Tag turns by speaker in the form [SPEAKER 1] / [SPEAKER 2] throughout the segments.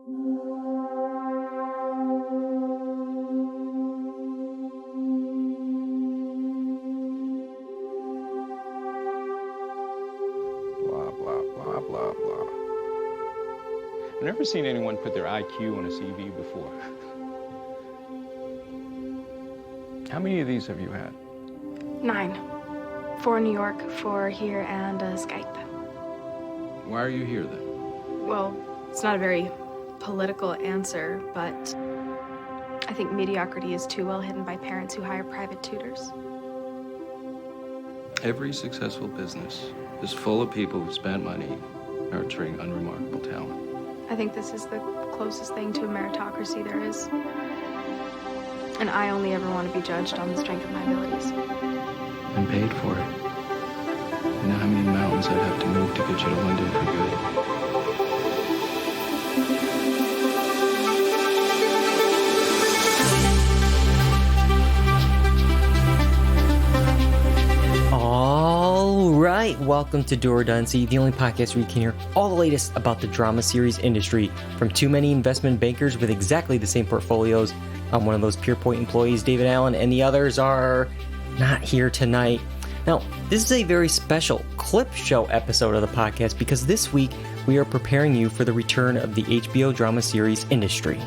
[SPEAKER 1] Blah, blah, blah, blah, blah. I've never seen anyone put their IQ on a CV before. How many of these have you had?
[SPEAKER 2] 9. 4 in New York, 4 here, and Skype.
[SPEAKER 1] Why are you here then?
[SPEAKER 2] Well, it's not a very political answer, but I think mediocrity is too well hidden by parents who hire private tutors.
[SPEAKER 1] Every successful business is full of people who spent money nurturing unremarkable talent.
[SPEAKER 2] I think this is the closest thing to a meritocracy there is. And I only ever want to be judged on the strength of my abilities.
[SPEAKER 1] And paid for it. You know how many mountains I'd have to move to get you to London for good?
[SPEAKER 3] All right, welcome to Dual Redundancy, the only podcast where you can hear all the latest about the drama series industry from too many investment bankers with exactly the same portfolios. I'm one of those PurePoint employees, David Allen, and the others are not here tonight. Now, this is a very special clip show episode of the podcast because this week we are preparing you for the return of the HBO drama series industry.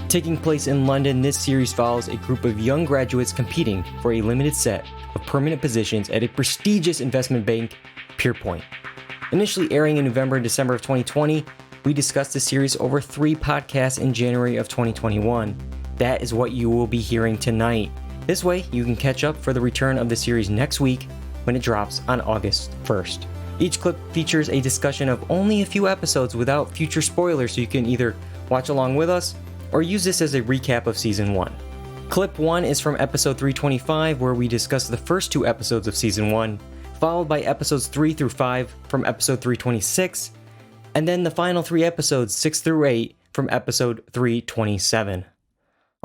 [SPEAKER 3] Taking place in London, this series follows a group of young graduates competing for a limited set of permanent positions at a prestigious investment bank, PurePoint. Initially airing in November and December of 2020, we discussed the series over 3 podcasts in January of 2021. That is what you will be hearing tonight. This way, you can catch up for the return of the series next week when it drops on August 1st. Each clip features a discussion of only a few episodes without future spoilers, so you can either watch along with us or use this as a recap of Season 1. Clip 1 is from episode 325, where we discuss the first 2 episodes of Season 1, followed by episodes 3 through 5 from episode 326, and then the final 3 episodes, 6 through 8, from episode 327.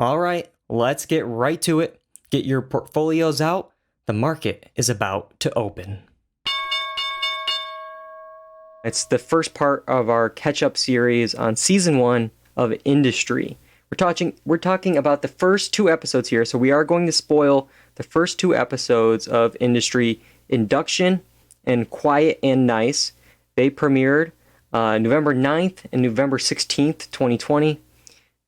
[SPEAKER 3] Alright, let's get right to it. Get your portfolios out. The market is about to open. It's the first part of our catch-up series on Season 1 of Industry. We're talking about the first 2 episodes here, so we are going to spoil the first 2 episodes of Industry, Induction and Quiet and Nice. They premiered November 9th and November 16th, 2020.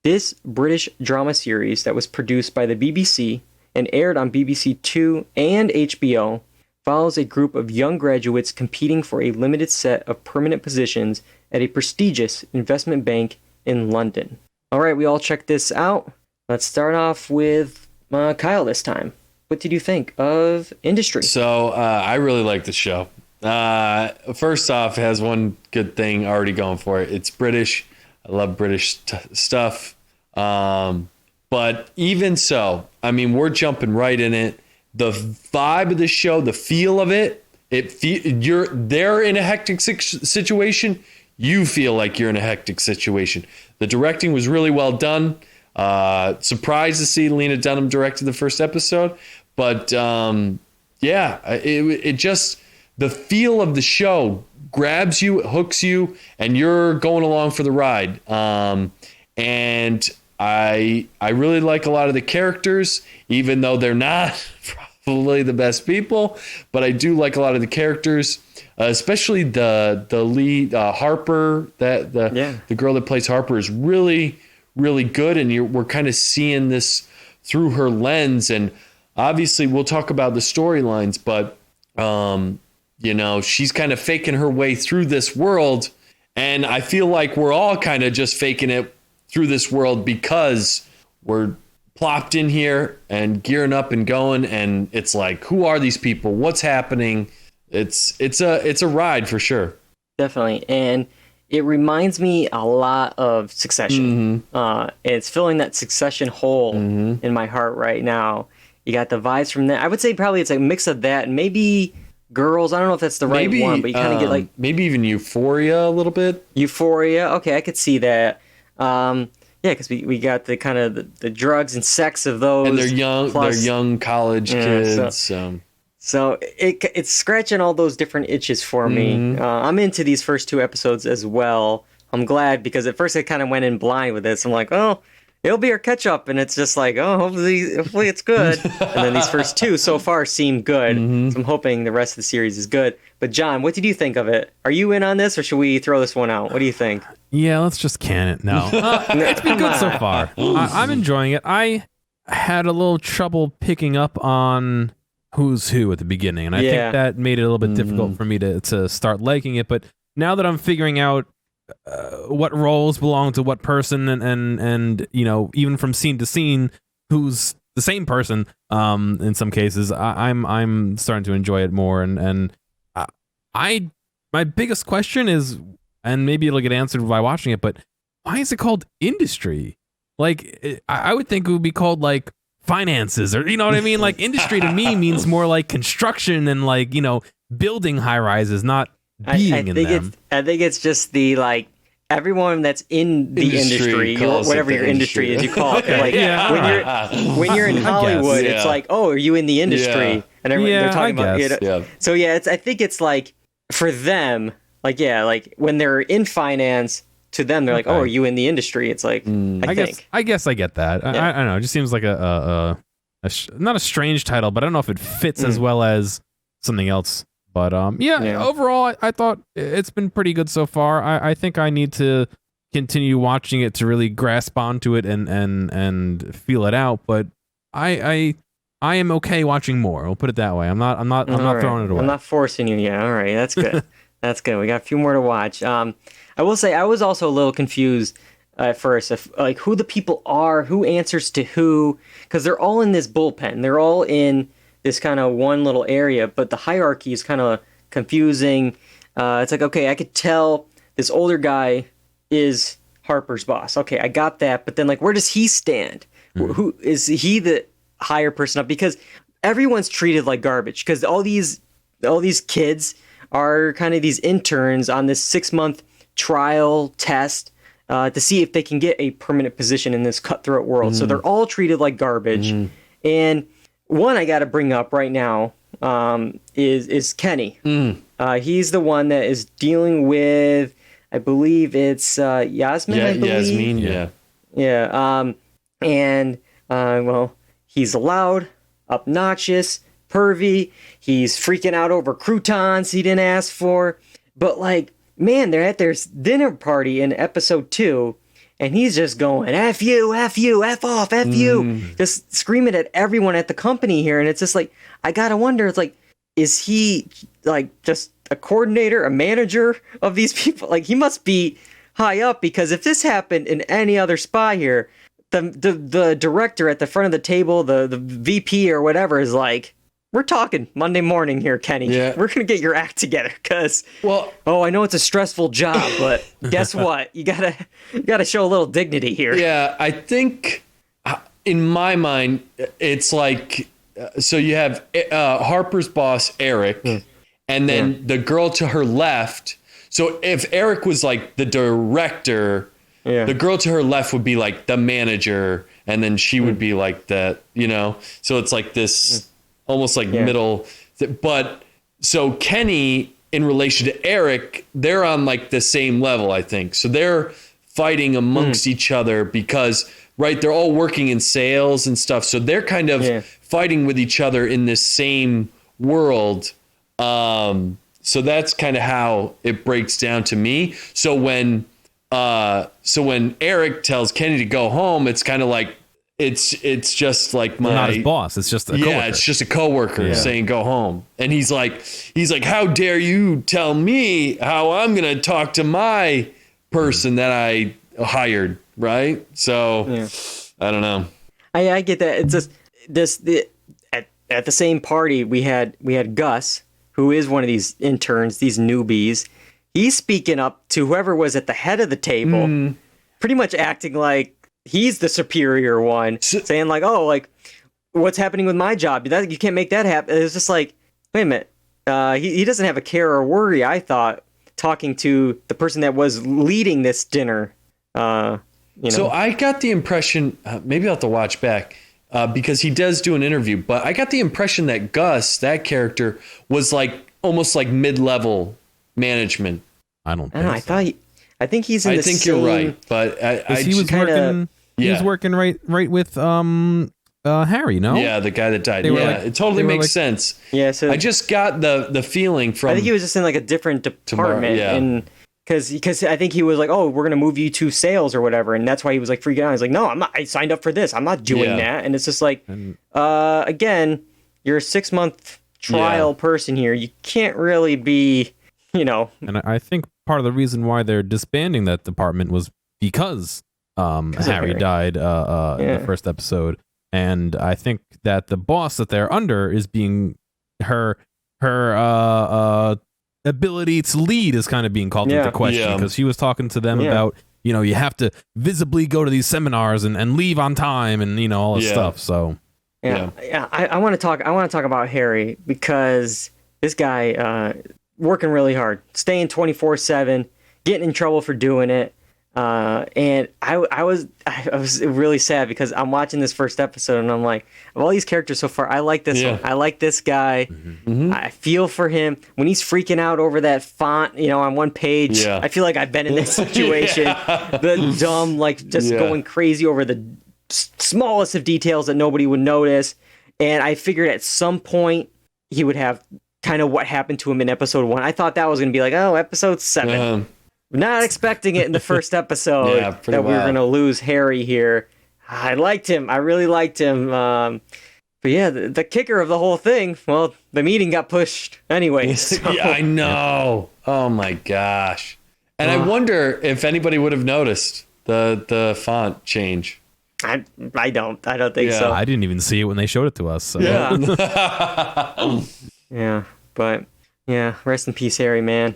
[SPEAKER 3] This British drama series that was produced by the BBC and aired on BBC Two and HBO follows a group of young graduates competing for a limited set of permanent positions at a prestigious investment bank in London. All right, we all checked this out. Let's start off with Kyle this time. What did you think of Industry?
[SPEAKER 4] So I really like the show. First off, it has one good thing already going for it. It's British. I love British stuff. But even so, I mean, we're jumping right in it. The vibe of the show, the feel of it, they're in a hectic situation. You feel like you're in a hectic situation. The directing was really well done. Surprised to see Lena Dunham directed the first episode. But it just, the feel of the show grabs you, it hooks you, and you're going along for the ride. And I really like a lot of the characters, even though they're not probably the best people, but I do like a lot of the characters, especially the lead, Harper. The girl that plays Harper is really, really good, and we're kind of seeing this through her lens. And obviously, we'll talk about the storylines, but she's kind of faking her way through this world, and I feel like we're all kind of just faking it through this world because we're plopped in here and gearing up and going, and it's like, who are these people? What's happening? It's a ride for sure.
[SPEAKER 3] Definitely, and it reminds me a lot of Succession.
[SPEAKER 4] Mm-hmm.
[SPEAKER 3] It's filling that Succession hole in my heart right now. You got the vibes from that. I would say probably it's a mix of that and maybe Girls. I don't know if that's the right one, but you kind of get like
[SPEAKER 4] maybe even Euphoria a little bit.
[SPEAKER 3] Euphoria. Okay, I could see that. Because we got the kind of the drugs and sex of those,
[SPEAKER 4] and they're young college kids.
[SPEAKER 3] So it's scratching all those different itches for me. I'm into these first 2 episodes as well. I'm glad, because at first I kind of went in blind with this. I'm like, oh, it'll be our catch up, and it's just like, oh, hopefully it's good. And then these first two so far seem good, so I'm hoping the rest of the series is good. But John, what did you think of it? Are you in on this, or should we throw this one out? What do you think?
[SPEAKER 5] Yeah, let's just can it. No, it's been good so far. I'm enjoying it. I had a little trouble picking up on who's who at the beginning, and I think that made it a little bit difficult for me to start liking it. But now that I'm figuring out what roles belong to what person, and you know, even from scene to scene, who's the same person in some cases, I'm starting to enjoy it more. And my biggest question is, and maybe it'll get answered by watching it, but why is it called Industry? Like, I would think it would be called like finances, or you know what I mean? Like, industry to me means more like construction and like, you know, building high rises, not being in them.
[SPEAKER 3] I think it's just the like everyone that's in the industry, whatever your industry is, you call it. Like when you're in Hollywood, it's like, oh, are you in the industry? And they're talking about it. So I think it's like for them, like like when they're in finance, to them they're like, oh, are you in the industry? It's like
[SPEAKER 5] I guess I get that. I don't know. It just seems like a not a strange title, but I don't know if it fits as well as something else. But overall, I thought it's been pretty good so far. I think I need to continue watching it to really grasp onto it and feel it out. But I am okay watching more. We'll put it that way. I'm not throwing it away.
[SPEAKER 3] I'm not forcing you. Yeah, all right, that's good. That's good. We got a few more to watch. I will say I was also a little confused at first, like who the people are, who answers to who, because they're all in this bullpen. They're all in this kind of one little area, but the hierarchy is kind of confusing. It's like, okay, I could tell this older guy is Harper's boss. Okay, I got that, but then like, where does he stand? Who is he the higher person up? Because everyone's treated like garbage, because all these kids are kind of these interns on this 6-month trial test to see if they can get a permanent position in this cutthroat world. So they're all treated like garbage. And one I got to bring up right now is Kenny. He's the one that is dealing with, I believe it's Yasmin.
[SPEAKER 4] Yasmin.
[SPEAKER 3] Well, he's loud, obnoxious, pervy. He's freaking out over croutons he didn't ask for. But like, man, they're at their dinner party in episode 2. And he's just going, F you, F you, F off, F you. Just screaming at everyone at the company here. And it's just like, I got to wonder, it's like, is he like just a coordinator, a manager of these people? Like, he must be high up, because if this happened in any other spot here, the director at the front of the table, the VP or whatever is like, we're talking Monday morning here, Kenny. Yeah. We're going to get your act together, because, I know it's a stressful job, but guess what? You gotta show a little dignity here.
[SPEAKER 4] Yeah, I think in my mind, it's like, so you have Harper's boss, Eric, and then the girl to her left. So if Eric was like the director, the girl to her left would be like the manager, and then she would be like the, you know, so it's like this almost like middle. But so Kenny, in relation to Eric, they're on like the same level, I think. So they're fighting amongst each other because, right, they're all working in sales and stuff. So they're kind of fighting with each other in this same world. So that's kind of how it breaks down to me. So when Eric tells Kenny to go home, it's kind of like, it's just like
[SPEAKER 5] not his boss. It's just a coworker.
[SPEAKER 4] Yeah, it's just a coworker saying go home. And he's like, how dare you tell me how I'm gonna talk to my person that I hired, right? So I don't know.
[SPEAKER 3] I get that. It's just at the same party we had Gus, who is one of these interns, these newbies. He's speaking up to whoever was at the head of the table, pretty much acting like he's the superior one, saying like, oh, like, what's happening with my job? You can't make that happen. It's just like, wait a minute. He doesn't have a care or worry, I thought, talking to the person that was leading this dinner. So
[SPEAKER 4] I got the impression, maybe I'll have to watch back, because he does do an interview, but I got the impression that Gus, that character, was like almost like mid-level management.
[SPEAKER 5] I don't know.
[SPEAKER 3] I I think he's in the
[SPEAKER 4] think
[SPEAKER 3] same...
[SPEAKER 4] you're right, but
[SPEAKER 5] he was working. He was working right with Harry. No.
[SPEAKER 4] Yeah, the guy that died.
[SPEAKER 5] They were
[SPEAKER 4] Yeah,
[SPEAKER 5] like-
[SPEAKER 4] it totally
[SPEAKER 5] they were
[SPEAKER 4] makes
[SPEAKER 5] like-
[SPEAKER 4] sense.
[SPEAKER 3] Yeah, so
[SPEAKER 4] I just got the feeling from.
[SPEAKER 3] I think he was just in like a different department,
[SPEAKER 4] yeah.
[SPEAKER 3] and because I think he was like, oh, we're gonna move you to sales or whatever, and that's why he was like freaking out. He's like, no, I'm not. I signed up for this. I'm not doing that. And it's just like, again, you're a 6-month trial person here. You can't really be,
[SPEAKER 5] And I think part of the reason why they're disbanding that department was because Harry died in the first episode, and I think that the boss that they're under is being her ability to lead is kind of being called into question because she was talking to them about you have to visibly go to these seminars and leave on time and all this stuff. So
[SPEAKER 3] I want to talk about Harry because this guy working really hard, staying 24/7, getting in trouble for doing it. And I was really sad because I'm watching this first episode and I'm like, of all these characters so far, I like this one. I like this guy.
[SPEAKER 4] Mm-hmm.
[SPEAKER 3] I feel for him when he's freaking out over that font, on one page.
[SPEAKER 4] Yeah.
[SPEAKER 3] I feel like I've been in this situation. The dumb, going crazy over the smallest of details that nobody would notice. And I figured at some point he would have kind of what happened to him in episode 1. I thought that was going to be like, episode 7. Not expecting it in the first episode that we were going to lose Harry here. I liked him. I really liked him. But yeah, the kicker of the whole thing, well, the meeting got pushed anyway. So.
[SPEAKER 4] Yeah, I know. Oh my gosh. And I wonder if anybody would have noticed the font change.
[SPEAKER 3] I don't think so.
[SPEAKER 5] I didn't even see it when they showed it to us. So.
[SPEAKER 3] Yeah. But rest in peace, Harry, man.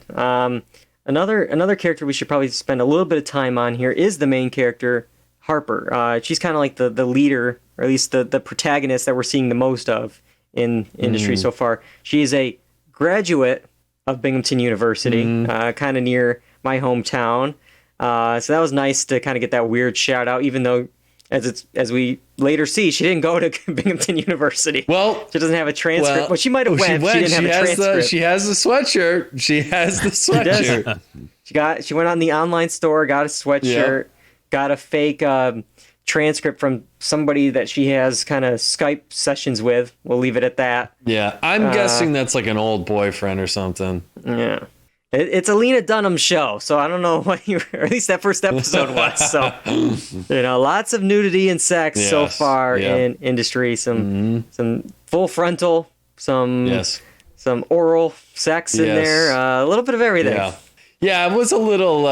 [SPEAKER 3] Another character we should probably spend a little bit of time on here is the main character, Harper. She's kind of like the leader, or at least the protagonist that we're seeing the most of in industry so far. She is a graduate of Binghamton University, kind of near my hometown. So that was nice to kind of get that weird shout out, even though as we later see, she didn't go to Binghamton University.
[SPEAKER 4] Well,
[SPEAKER 3] she doesn't have a transcript. Well, she might have went. She didn't have a transcript.
[SPEAKER 4] She has the sweatshirt. She has the sweatshirt.
[SPEAKER 3] She went on the online store, got a sweatshirt, got a fake transcript from somebody that she has kind of Skype sessions with. We'll leave it at that.
[SPEAKER 4] Yeah, I'm guessing that's like an old boyfriend or something.
[SPEAKER 3] Yeah. It's a Lena Dunham show, so I don't know what or at least that first episode was. So, lots of nudity and sex so far in industry. Some full frontal, some oral sex in there, a little bit of everything.
[SPEAKER 4] Yeah, it was a little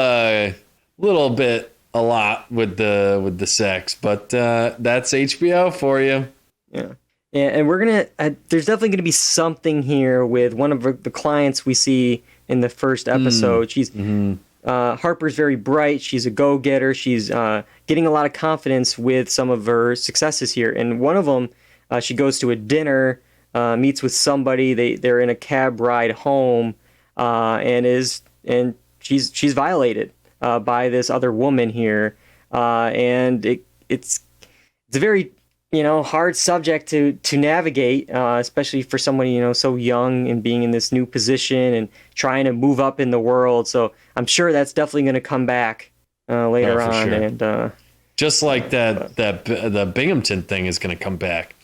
[SPEAKER 4] bit a lot with the sex, but that's HBO for you.
[SPEAKER 3] Yeah. And we're gonna. There's definitely gonna be something here with one of the clients we see in the first episode. She's Harper's very bright. She's a go-getter. She's getting a lot of confidence with some of her successes here. And one of them, she goes to a dinner, meets with somebody. They're in a cab ride home, and she's violated by this other woman here, and it's a very hard subject to navigate, especially for somebody, so young and being in this new position and trying to move up in the world. So I'm sure that's definitely going to come back later on. Sure. And
[SPEAKER 4] just like the Binghamton thing is going to come back.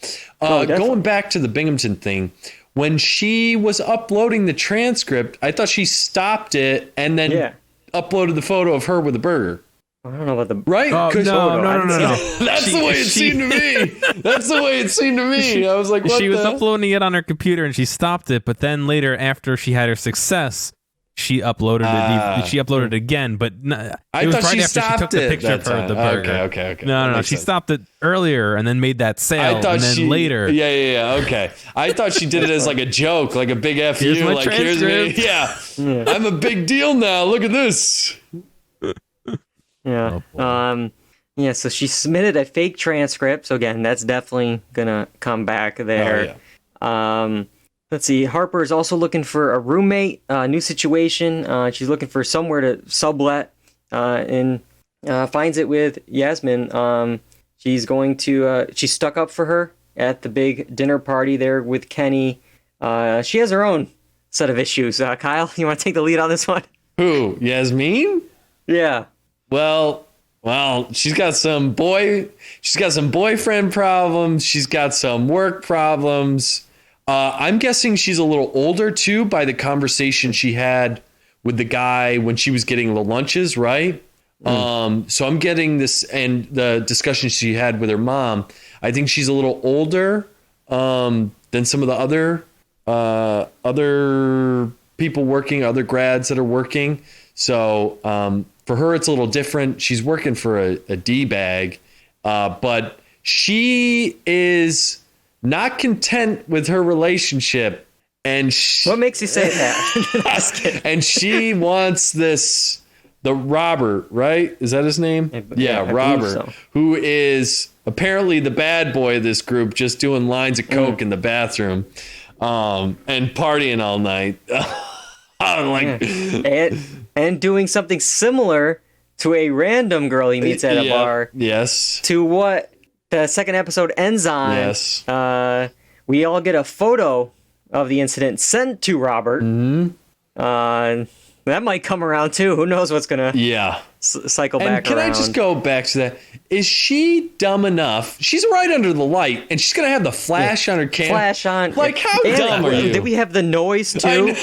[SPEAKER 4] Going back to the Binghamton thing, when she was uploading the transcript, I thought she stopped it and then uploaded the photo of her with a burger.
[SPEAKER 3] I don't know about the
[SPEAKER 4] right.
[SPEAKER 5] No.
[SPEAKER 4] That's the way it seemed to me. That's the way it seemed to me. I was like, what
[SPEAKER 5] she was uploading it on her computer and she stopped it, but then later, after she had her success, she uploaded it. She uploaded it again, but
[SPEAKER 4] I
[SPEAKER 5] it was
[SPEAKER 4] thought
[SPEAKER 5] right
[SPEAKER 4] she
[SPEAKER 5] after she took the picture of her the burger.
[SPEAKER 4] Okay.
[SPEAKER 5] No. She stopped it earlier and then made that sale, and then later.
[SPEAKER 4] Yeah. Okay. I thought she did it as like a joke, like a big F you. Like, here's me. Yeah. I'm a big deal now. Look at this.
[SPEAKER 3] Yeah. So she submitted a fake transcript. So again, that's definitely gonna come back there. Let's see. Harper is also looking for a roommate, new situation. She's looking for somewhere to sublet, and finds it with Yasmin. She's going to. She stuck up for her at the big dinner party there with Kenny. She has her own set of issues. Kyle, you want to take the lead on this one?
[SPEAKER 4] Who? Yasmin?
[SPEAKER 3] Yeah.
[SPEAKER 4] Well, she's got some boyfriend problems. She's got some work problems. I'm guessing she's a little older too by the conversation she had with the guy when she was getting the lunches, right? So I'm getting this, and the discussion she had with her mom. I think she's a little older than some of the other people working, other grads that are working. So for her, it's a little different. She's working for a D-bag, but she is not content with her relationship. And
[SPEAKER 3] what makes you say that? Just kidding.
[SPEAKER 4] And she wants the Robert, right? Is that his name? Yeah, Robert, so. Who is apparently the bad boy of this group, just doing lines of coke in the bathroom and partying all night.
[SPEAKER 3] And doing something similar to a random girl he meets at a bar.
[SPEAKER 4] Yes.
[SPEAKER 3] To what the second episode ends on.
[SPEAKER 4] Yes.
[SPEAKER 3] We all get a photo of the incident sent to Robert. That might come around too. Who knows what's gonna cycle back around.
[SPEAKER 4] And can I just go back to that? Is she dumb enough? She's right under the light, and she's gonna have the flash on her camera.
[SPEAKER 3] Flash on.
[SPEAKER 4] Like, how dumb are you?
[SPEAKER 3] Did we have the noise too?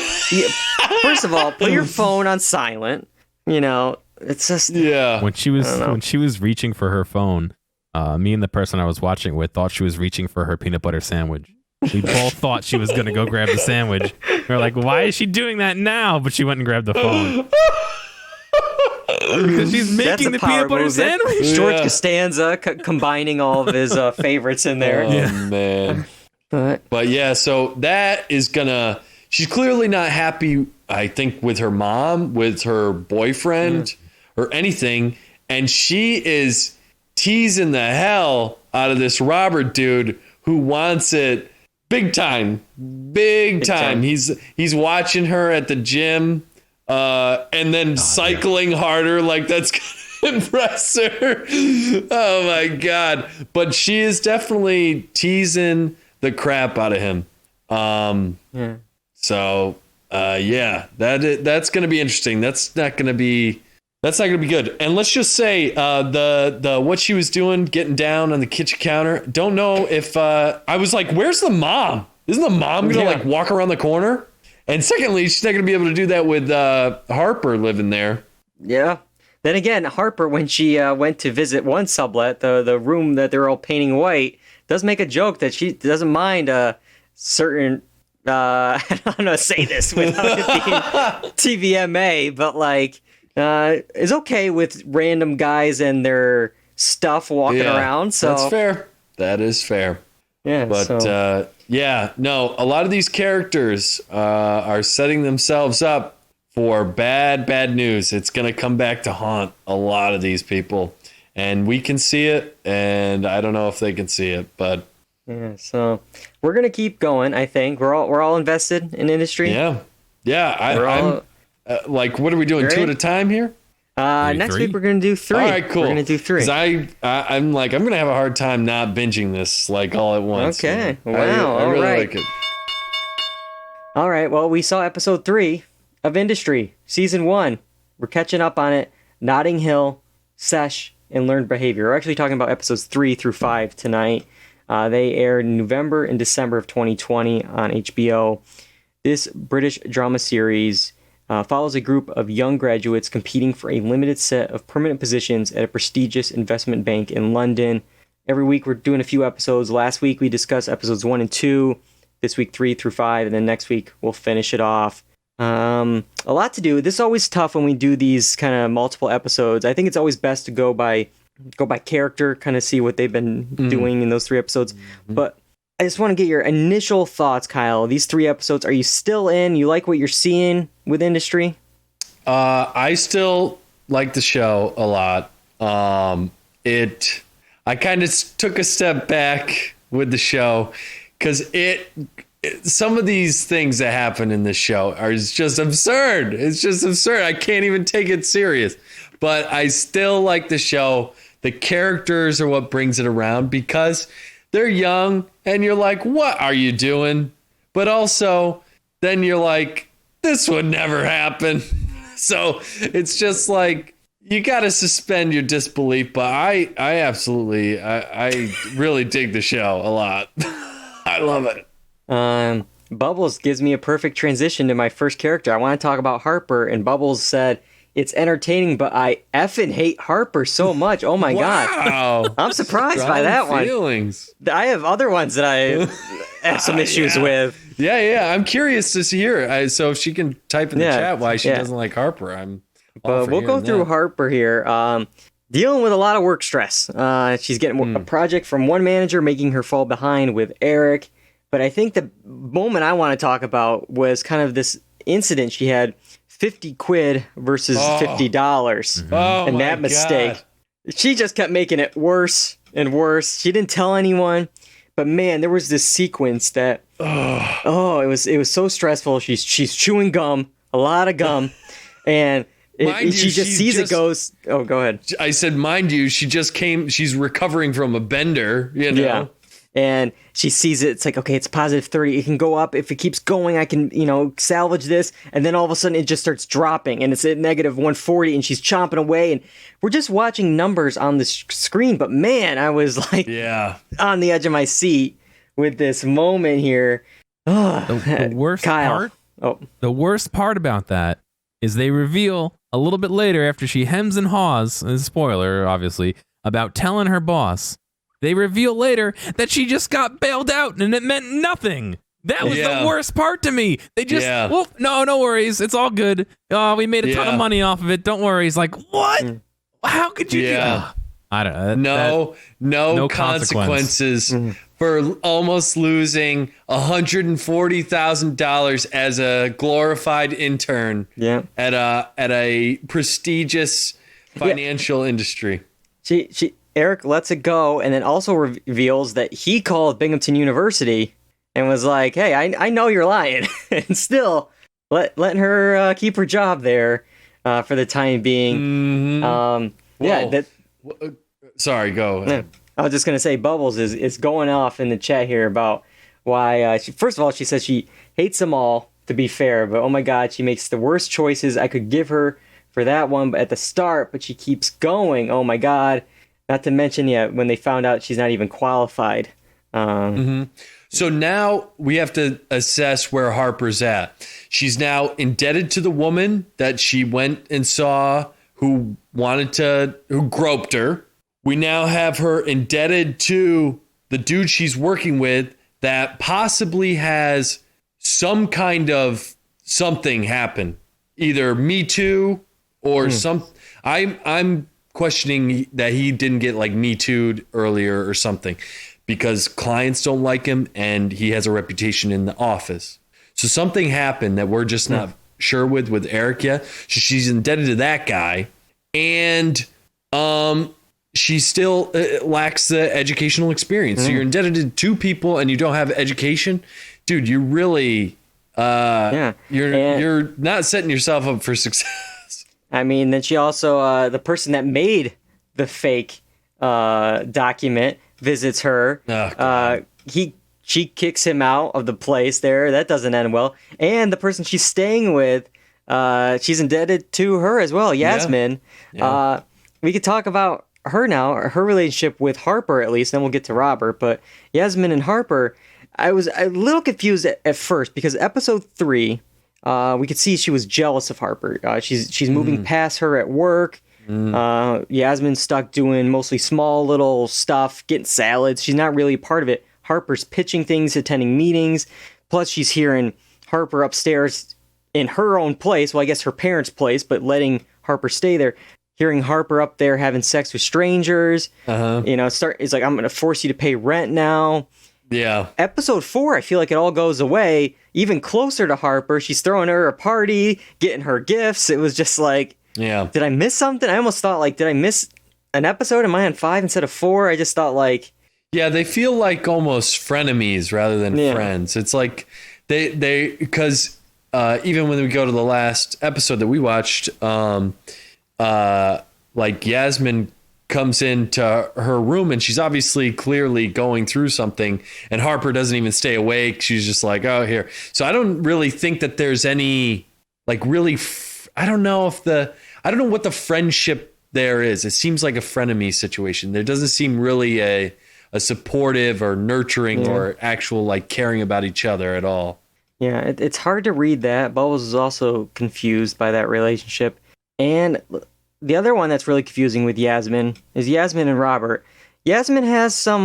[SPEAKER 3] First of all, put your phone on silent. You know, it's just
[SPEAKER 5] When she was reaching for her phone, me and the person I was watching with thought she was reaching for her peanut butter sandwich. We both thought she was going to go grab the sandwich. We were like, why is she doing that now? But she went and grabbed the phone. Because she's making the peanut butter sandwich.
[SPEAKER 3] George Costanza combining all of his favorites in there.
[SPEAKER 4] Oh, man. But yeah, so that is gonna... She's clearly not happy, I think, with her mom, with her boyfriend, or anything. And she is teasing the hell out of this Robert dude who wants it big time. He's watching her at the gym and then cycling harder like that's gonna impress her. Oh my God. But she is definitely teasing the crap out of him. So that's gonna be interesting. That's not gonna be good. And let's just say the what she was doing, getting down on the kitchen counter. Don't know if I was like, where's the mom? Isn't the mom gonna like walk around the corner? And secondly, she's not gonna be able to do that with Harper living there. Yeah.
[SPEAKER 3] Then again, Harper, when she went to visit one sublet, the room that they're all painting white, does make a joke that she doesn't mind a certain. I don't know how to say this without it being TVMA, but like. Is okay with random guys and their stuff walking around. So
[SPEAKER 4] that's fair. That is fair.
[SPEAKER 3] Yeah.
[SPEAKER 4] But a lot of these characters are setting themselves up for bad news. It's going to come back to haunt a lot of these people, and we can see it, and I don't know if they can see it, but
[SPEAKER 3] yeah. So we're going to keep going. I think we're all invested in industry.
[SPEAKER 4] Yeah. I'm. Like, what are we doing? 2 at a time here?
[SPEAKER 3] Next week we're gonna do 3.
[SPEAKER 4] All right, cool.
[SPEAKER 3] We're gonna do 3.
[SPEAKER 4] Because I'm gonna have a hard time not binging this like all at once.
[SPEAKER 3] Okay. Wow.
[SPEAKER 4] I really
[SPEAKER 3] right.
[SPEAKER 4] like it.
[SPEAKER 3] All right. Well, we saw episode 3 of Industry, season 1. We're catching up on it. Notting Hill, Sesh, and Learned Behavior. We're actually talking about episodes 3 through 5 tonight. They aired in November and December of 2020 on HBO. This British drama series follows a group of young graduates competing for a limited set of permanent positions at a prestigious investment bank in London. Every week we're doing a few episodes. Last week we discussed episodes 1 and 2. This week 3 through 5, and then next week we'll finish it off. A lot to do. This is always tough when we do these kind of multiple episodes. I think it's always best to go by character, kind of see what they've been doing in those 3 episodes. But I just want to get your initial thoughts, Kyle. These 3 episodes, are you still in? You like what you're seeing with Industry?
[SPEAKER 4] I still like the show a lot. I kind of took a step back with the show because some of these things that happen in this show are just absurd. It's just absurd. I can't even take it serious. But I still like the show. The characters are what brings it around because they're young and you're like, what are you doing? But also then you're like, this would never happen. So it's just like, you got to suspend your disbelief, but I absolutely, I really dig the show a lot. I love it.
[SPEAKER 3] Bubbles gives me a perfect transition to my first character. I want to talk about Harper, and Bubbles said, it's entertaining, but I effing hate Harper so much. Oh my God.
[SPEAKER 4] Wow.
[SPEAKER 3] I'm surprised by that
[SPEAKER 4] feelings.
[SPEAKER 3] one. I have other ones that I have some issues with.
[SPEAKER 4] Yeah. I'm curious to hear. So if she can type in the chat why she doesn't like Harper,
[SPEAKER 3] But we'll go through Harper here. Dealing with a lot of work stress. She's getting a project from one manager, making her fall behind with Eric. But I think the moment I want to talk about was kind of this incident she had, 50 quid versus $50. And that mistake. God. She just kept making it worse and worse. She didn't tell anyone. But man, there was this sequence that it was so stressful. She's chewing gum, a lot of gum, and she just sees it goes. Oh, go ahead.
[SPEAKER 4] I said, mind you, she's recovering from a bender, you know.
[SPEAKER 3] Yeah. And she sees it. It's like, okay, it's positive 30. It can go up. If it keeps going, I can, salvage this. And then all of a sudden it just starts dropping and it's at negative 140 and she's chomping away. And we're just watching numbers on the screen. But man, I was like on the edge of my seat with this moment here.
[SPEAKER 5] The worst
[SPEAKER 3] Kyle.
[SPEAKER 5] The worst part about that is they reveal a little bit later after she hems and haws, and spoiler, obviously, about telling her boss. They reveal later that she just got bailed out and it meant nothing. That was the worst part to me. They just, no worries. It's all good. We made a ton of money off of it. Don't worry. It's like, what? How could you do that? I don't know.
[SPEAKER 4] No consequences for almost losing $140,000 as a glorified intern at a prestigious financial industry.
[SPEAKER 3] Eric lets it go and then also reveals that he called Binghamton University and was like, hey, I know you're lying. And still letting her keep her job there for the time being.
[SPEAKER 4] Sorry, go ahead.
[SPEAKER 3] I was just going to say Bubbles is going off in the chat here about why, first of all, she says she hates them all, to be fair, but oh my God, she makes the worst choices I could give her for that one at the start, but she keeps going. Oh my God. Not to mention, when they found out she's not even qualified.
[SPEAKER 4] So now we have to assess where Harper's at. She's now indebted to the woman that she went and saw who groped her. We now have her indebted to the dude she's working with that possibly has some kind of something happen. Either Me Too or I'm questioning that he didn't get like Me Too'd earlier or something because clients don't like him and he has a reputation in the office. So something happened that we're just not sure with Eric yet. So she's indebted to that guy and she still lacks the educational experience. So you're indebted to two people and you don't have education. Dude, you really you're not setting yourself up for success.
[SPEAKER 3] I mean, then she also, the person that made the fake document visits her. She kicks him out of the place there. That doesn't end well. And the person she's staying with, she's indebted to her as well, Yasmin. Yeah. We could talk about her now, her relationship with Harper at least, then we'll get to Robert. But Yasmin and Harper, I was a little confused at first because episode 3... we could see she was jealous of Harper. She's moving past her at work. Yasmin's stuck doing mostly small little stuff, getting salads. She's not really a part of it. Harper's pitching things, attending meetings. Plus, she's hearing Harper upstairs in her own place. Well, I guess her parents' place, but letting Harper stay there. Hearing Harper up there having sex with strangers. It's like, I'm going to force you to pay rent now.
[SPEAKER 4] Yeah.
[SPEAKER 3] Episode 4, I feel like it all goes away. Even closer to Harper, she's throwing her a party, getting her gifts. It was just like, did I miss something? I almost thought, like, did I miss an episode? Am I on 5 instead of 4? I just thought, like...
[SPEAKER 4] Yeah, they feel like almost frenemies rather than friends. It's like they because even when we go to the last episode that we watched, like Yasmin comes into her room and she's obviously clearly going through something and Harper doesn't even stay awake. She's just like, oh, here. So I don't really think that there's any like really, I don't know what the friendship there is. It seems like a frenemy situation. There doesn't seem really a supportive or nurturing or actual like caring about each other at all.
[SPEAKER 3] Yeah, it's hard to read that. Bubbles is also confused by that relationship. And the other one that's really confusing with Yasmin is Yasmin and Robert. Yasmin has some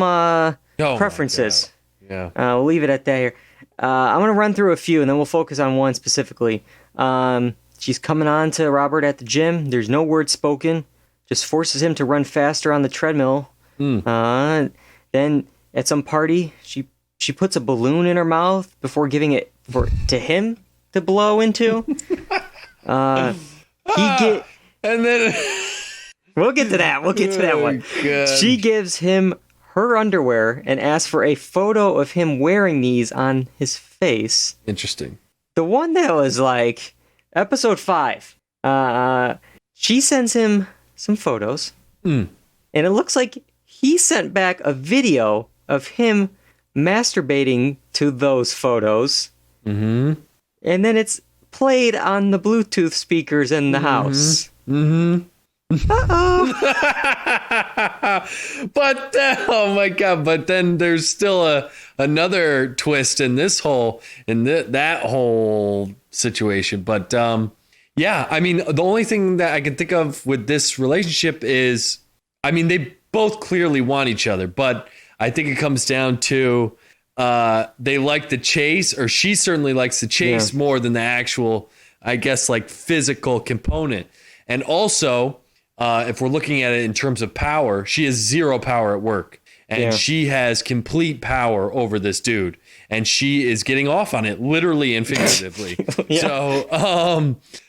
[SPEAKER 3] preferences.
[SPEAKER 4] Yeah.
[SPEAKER 3] We'll leave it at that here. I'm going to run through a few, and then we'll focus on one specifically. She's coming on to Robert at the gym. There's no word spoken. Just forces him to run faster on the treadmill. Then at some party, she puts a balloon in her mouth before giving it to him to blow into.
[SPEAKER 4] And then
[SPEAKER 3] we'll get to that. We'll get to that one.
[SPEAKER 4] God.
[SPEAKER 3] She gives him her underwear and asks for a photo of him wearing these on his face.
[SPEAKER 4] Interesting.
[SPEAKER 3] The one that was like episode 5. She sends him some photos, and it looks like he sent back a video of him masturbating to those photos. And then it's played on the Bluetooth speakers in the house.
[SPEAKER 4] But oh my God! But then there's still another twist in this whole that whole situation. But yeah, I mean, the only thing that I can think of with this relationship is, I mean, they both clearly want each other, but I think it comes down to they like the chase, or she certainly likes the chase more than the actual, I guess, like physical component. And also, if we're looking at it in terms of power, she has zero power at work, and she has complete power over this dude, and she is getting off on it literally and figuratively.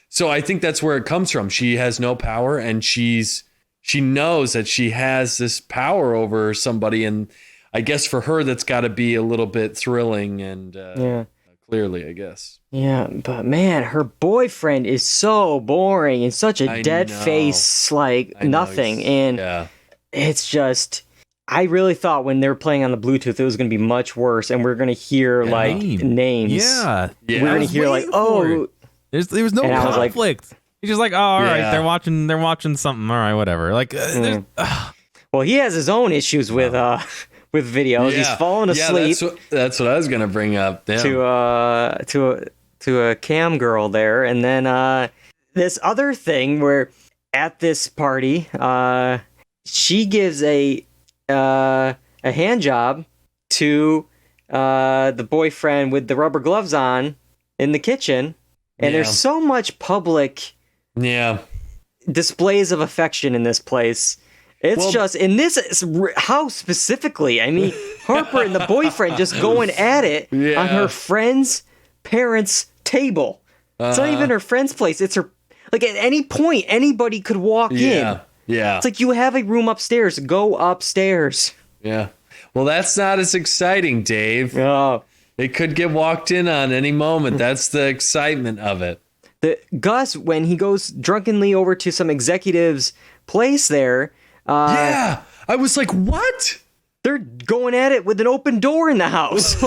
[SPEAKER 4] So I think that's where it comes from. She has no power, and she knows that she has this power over somebody, and I guess for her that's got to be a little bit thrilling and clearly, I guess.
[SPEAKER 3] Yeah, but man, her boyfriend is so boring and such a dead face, like nothing. And it's just, I really thought when they were playing on the Bluetooth, it was going to be much worse, and we're going to hear like names.
[SPEAKER 5] Yeah.
[SPEAKER 3] We're going to hear like, oh,
[SPEAKER 5] there was no conflict. He's just like, oh, all right, they're watching something. All right, whatever. Like,
[SPEAKER 3] well, he has his own issues with videos. He's falling asleep.
[SPEAKER 4] That's what I was gonna bring up.
[SPEAKER 3] To a cam girl there, and then this other thing where at this party, she gives a hand job to the boyfriend with the rubber gloves on in the kitchen, and there's so much public displays of affection in this place. It's just in this house specifically. I mean, Harper and the boyfriend just going at it on her friend's parents' table. It's not even her friend's place. It's her. Like at any point, anybody could walk in.
[SPEAKER 4] Yeah.
[SPEAKER 3] It's like you have a room upstairs. Go upstairs.
[SPEAKER 4] Yeah. Well, that's not as exciting, Dave.
[SPEAKER 3] Oh.
[SPEAKER 4] It could get walked in on any moment. That's the excitement of it.
[SPEAKER 3] Gus, when he goes drunkenly over to some executive's place there.
[SPEAKER 4] I was like, what?
[SPEAKER 3] They're going at it with an open door in the house.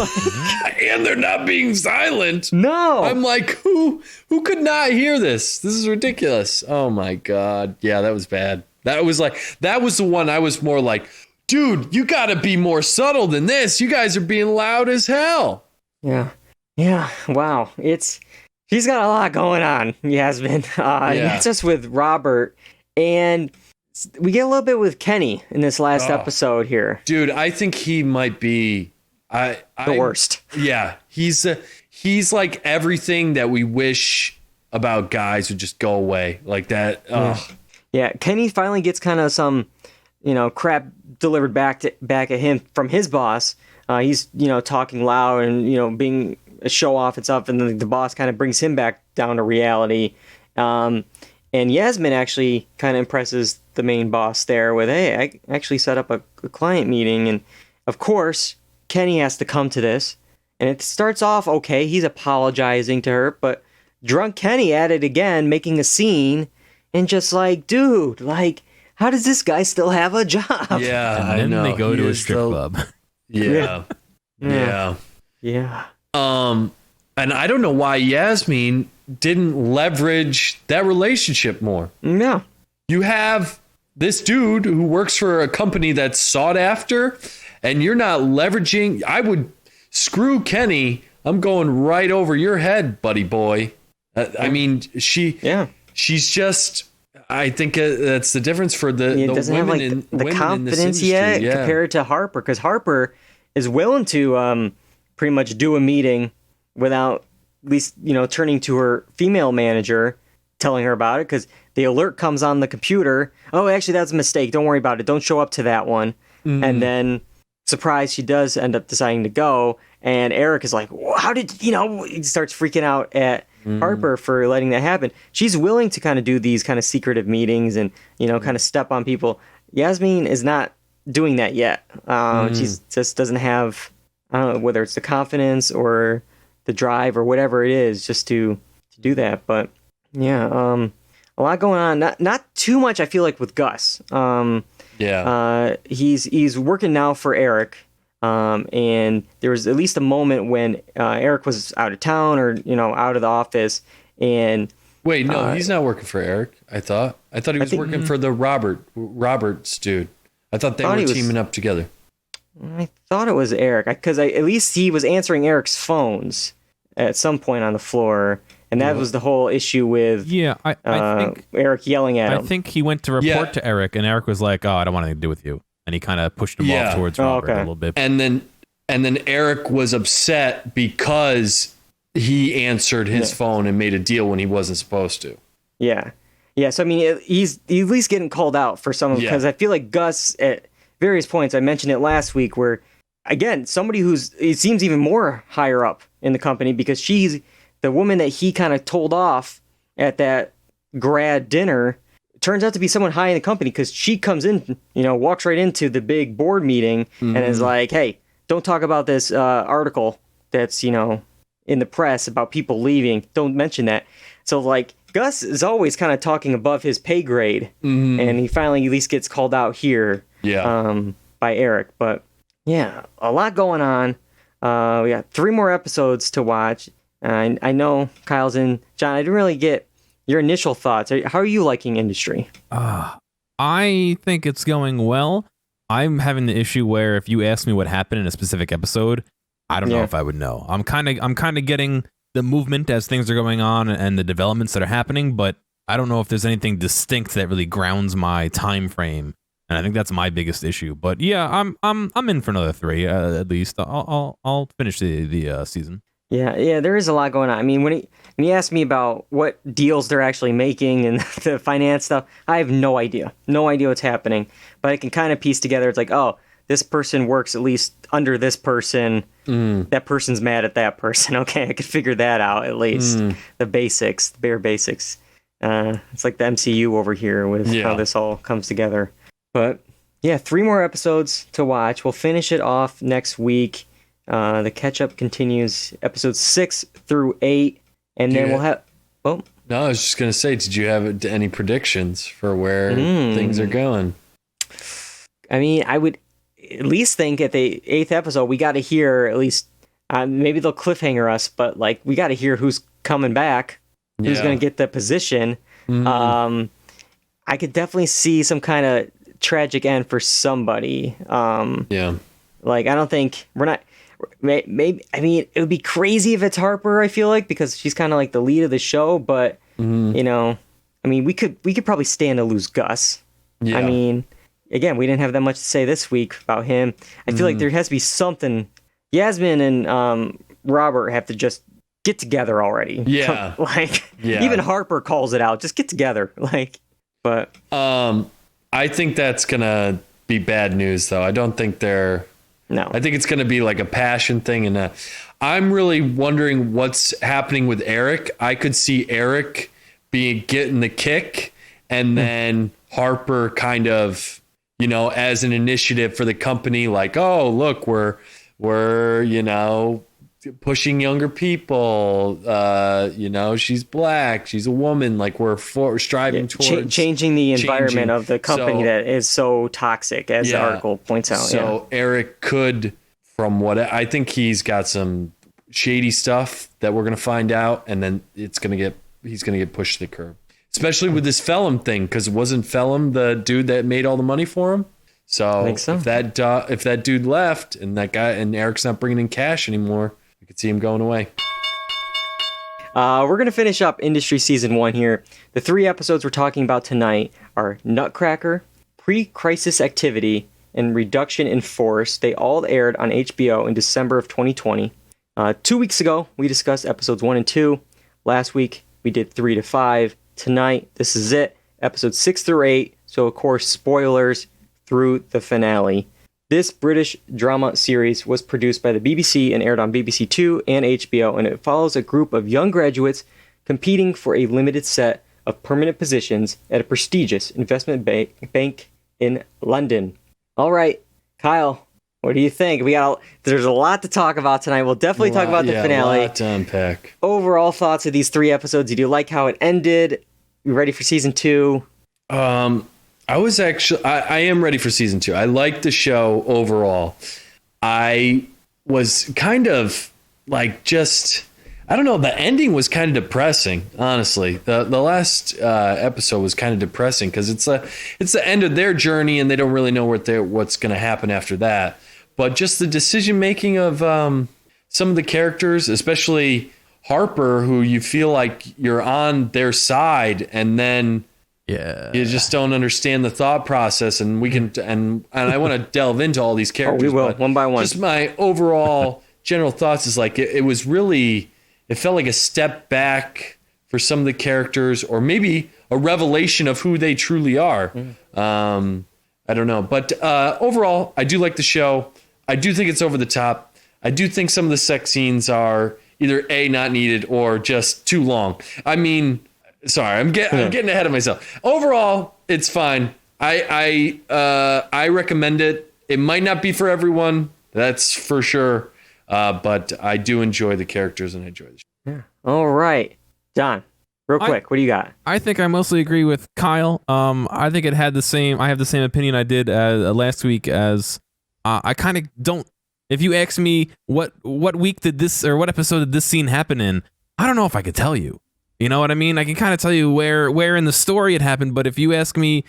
[SPEAKER 4] And they're not being silent.
[SPEAKER 3] No.
[SPEAKER 4] I'm like, who could not hear this? This is ridiculous. Oh my God. Yeah, that was bad. That was the one I was more like, dude, you got to be more subtle than this. You guys are being loud as hell.
[SPEAKER 3] Yeah. Wow. She's got a lot going on, Yasmin. Not just with Robert. And we get a little bit with Kenny in this last episode here.
[SPEAKER 4] Dude, I think he might be the
[SPEAKER 3] worst.
[SPEAKER 4] Yeah. He's like everything that we wish about guys would just go away. Like that.
[SPEAKER 3] Yeah. Kenny finally gets kind of some, crap delivered back at him from his boss. He's, talking loud and, being a show off and stuff. And then the boss kind of brings him back down to reality. And Yasmin actually kind of impresses the main boss there with, hey, I actually set up a client meeting. And of course, Kenny has to come to this. And it starts off okay. He's apologizing to her, but drunk Kenny at it again, making a scene. And just like, dude, like, how does this guy still have a job?
[SPEAKER 4] Yeah,
[SPEAKER 5] and then they go to a strip club.
[SPEAKER 4] Yeah. And I don't know why Yasmin didn't leverage that relationship more.
[SPEAKER 3] Yeah.
[SPEAKER 4] You have this dude who works for a company that's sought after, and you're not leveraging. I would screw Kenny. I'm going right over your head, buddy boy. I mean, she's just. I think that's the difference for the
[SPEAKER 3] doesn't
[SPEAKER 4] women
[SPEAKER 3] have
[SPEAKER 4] in
[SPEAKER 3] the
[SPEAKER 4] women
[SPEAKER 3] confidence
[SPEAKER 4] in this industry.
[SPEAKER 3] yet compared to Harper, because Harper is willing to pretty much do a meeting without at least turning to her female manager, telling her about it, because the alert comes on the computer. Oh, actually, that's a mistake. Don't worry about it. Don't show up to that one. And then, surprise, she does end up deciding to go. And Eric is like, how did, he starts freaking out at Harper for letting that happen. She's willing to kind of do these kind of secretive meetings and, kind of step on people. Yasmin is not doing that yet. She just doesn't have, I don't know, whether it's the confidence or the drive or whatever it is, just to do that. But yeah, a lot going on. Not too much, I feel like, with Gus. He's working now for Eric. And there was at least a moment when Eric was out of town or out of the office. And
[SPEAKER 4] wait, no, he's not working for Eric. I thought he was working for the Roberts dude. I thought they were teaming up together.
[SPEAKER 3] I thought it was Eric, because at least he was answering Eric's phones at some point on the floor. And that was the whole issue with
[SPEAKER 5] I think
[SPEAKER 3] Eric yelling at him.
[SPEAKER 5] I think he went to report to Eric, and Eric was like, "Oh, I don't want anything to do with you," and he kind of pushed him off towards Robert a little bit.
[SPEAKER 4] And then Eric was upset because he answered his phone and made a deal when he wasn't supposed to.
[SPEAKER 3] Yeah. So I mean, he's at least getting called out for some of them, because I feel like Gus at various points. I mentioned it last week, where again, somebody it seems even more higher up in the company, because she's the woman that he kind of told off at that grad dinner, turns out to be someone high in the company, because she comes in, walks right into the big board meeting and is like, hey, don't talk about this article that's, in the press about people leaving. Don't mention that. So, like, Gus is always kind of talking above his pay grade, and he finally at least gets called out here by Eric. But, yeah, a lot going on. We got 3 more episodes to watch. I know Kyle's in. John, I didn't really get your initial thoughts. How are you liking Industry?
[SPEAKER 5] I think it's going well. I'm having the issue where if you ask me what happened in a specific episode, I don't know if I would know. I'm kind of getting the movement as things are going on and the developments that are happening, but I don't know if there's anything distinct that really grounds my time frame. And I think that's my biggest issue. But yeah, I'm in for another 3 at least. I'll finish the season.
[SPEAKER 3] Yeah, there is a lot going on. I mean, when he asked me about what deals they're actually making and the finance stuff, I have no idea. No idea what's happening. But I can kind of piece together, it's like, oh, this person works at least under this person. That person's mad at that person. Okay, I could figure that out at least. The basics, the bare basics. It's like the MCU over here with how this all comes together. But yeah, 3 more episodes to watch. We'll finish it off next week. The catch-up continues, episodes 6 through 8, and then we'll have... Oh.
[SPEAKER 4] No, I was just going to say, did you have any predictions for where things are going?
[SPEAKER 3] I mean, I would at least think at the 8th episode, we got to hear at least... maybe they'll cliffhanger us, but like we got to hear who's coming back, who's going to get the position. I could definitely see some kind of tragic end for somebody. Like, I don't think... We're not... Maybe, I mean, it would be crazy if it's Harper, I feel like, because she's kind of like the lead of the show, but I mean, we could probably stand to lose Gus. I mean, again, we didn't have that much to say this week about him. I feel like there has to be something. Yasmin and Robert have to just get together already. Even Harper calls it out, just get together. But
[SPEAKER 4] I think that's gonna be bad news, though. I don't think they're...
[SPEAKER 3] No.
[SPEAKER 4] I think it's going to be like a passion thing. And I'm really wondering what's happening with Eric. I could see Eric getting the kick, and then Harper kind of, as an initiative for the company, like, oh, look, we're pushing younger people. She's black. She's a woman. Like, we're striving towards
[SPEAKER 3] changing the environment of the company that is so toxic, as the article points out.
[SPEAKER 4] So Eric could, from what I think, he's got some shady stuff that we're going to find out, and then he's going to get pushed to the curb. especially with this Phelim thing, because wasn't Phelim the dude that made all the money for him? So, if that dude left and that guy and Eric's not bringing in cash anymore, you could see him going away.
[SPEAKER 3] We're going to finish up Industry Season 1 here. The 3 episodes we're talking about tonight are Nutcracker, Pre-Crisis Activity, and Reduction in Force. They all aired on HBO in December of 2020. 2 weeks ago, we discussed episodes 1 and 2. Last week, we did 3 to 5. Tonight, this is it, episodes 6 through 8. So, of course, spoilers through the finale. This British drama series was produced by the BBC and aired on BBC Two and HBO, and it follows a group of young graduates competing for a limited set of permanent positions at a prestigious investment bank in London. All right, Kyle, what do you think? There's a lot to talk about tonight. We'll definitely talk about the finale.
[SPEAKER 4] A lot to unpack.
[SPEAKER 3] Overall thoughts of these 3 episodes. Did you like how it ended? You ready for season 2?
[SPEAKER 4] I am ready for season 2. I liked the show overall. I was kind of like I don't know, the ending was kind of depressing, honestly. The last episode was kind of depressing because it's the end of their journey and they don't really know what's going to happen after that. But just the decision making of some of the characters, especially Harper, who you feel like you're on their side, and then you just don't understand the thought process. And we can and I want to delve into all these characters.
[SPEAKER 3] We will, one by one.
[SPEAKER 4] Just my overall general thoughts is like it was really. It felt like a step back for some of the characters, or maybe a revelation of who they truly are. I don't know. But overall, I do like the show. I do think it's over the top. I do think some of the sex scenes are either A, not needed, or just too long. I mean, sorry, I'm getting ahead of myself. Overall, it's fine. I recommend it. It might not be for everyone. That's for sure. But I do enjoy the characters and I enjoy the show.
[SPEAKER 3] Yeah. All right. John, real quick, what do you got?
[SPEAKER 5] I think I mostly agree with Kyle. I think I have the same opinion I did last week as I kind of don't. If you ask me what week did this or what episode did this scene happen in, I don't know if I could tell you. You know what I mean? I can kind of tell you where in the story it happened, but if you ask me,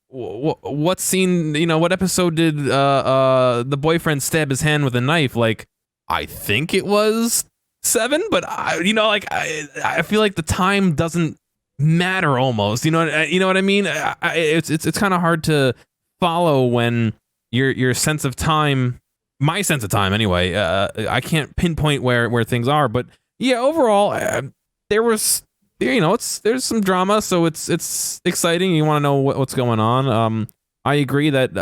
[SPEAKER 5] what scene, what episode did the boyfriend stab his hand with a knife? Like, I think it was 7, but I feel like the time doesn't matter almost. You know what I mean? It's kind of hard to follow when your sense of time, my sense of time anyway. I can't pinpoint where things are, but yeah, overall, there's some drama, so it's exciting. You want to know what's going on. I agree that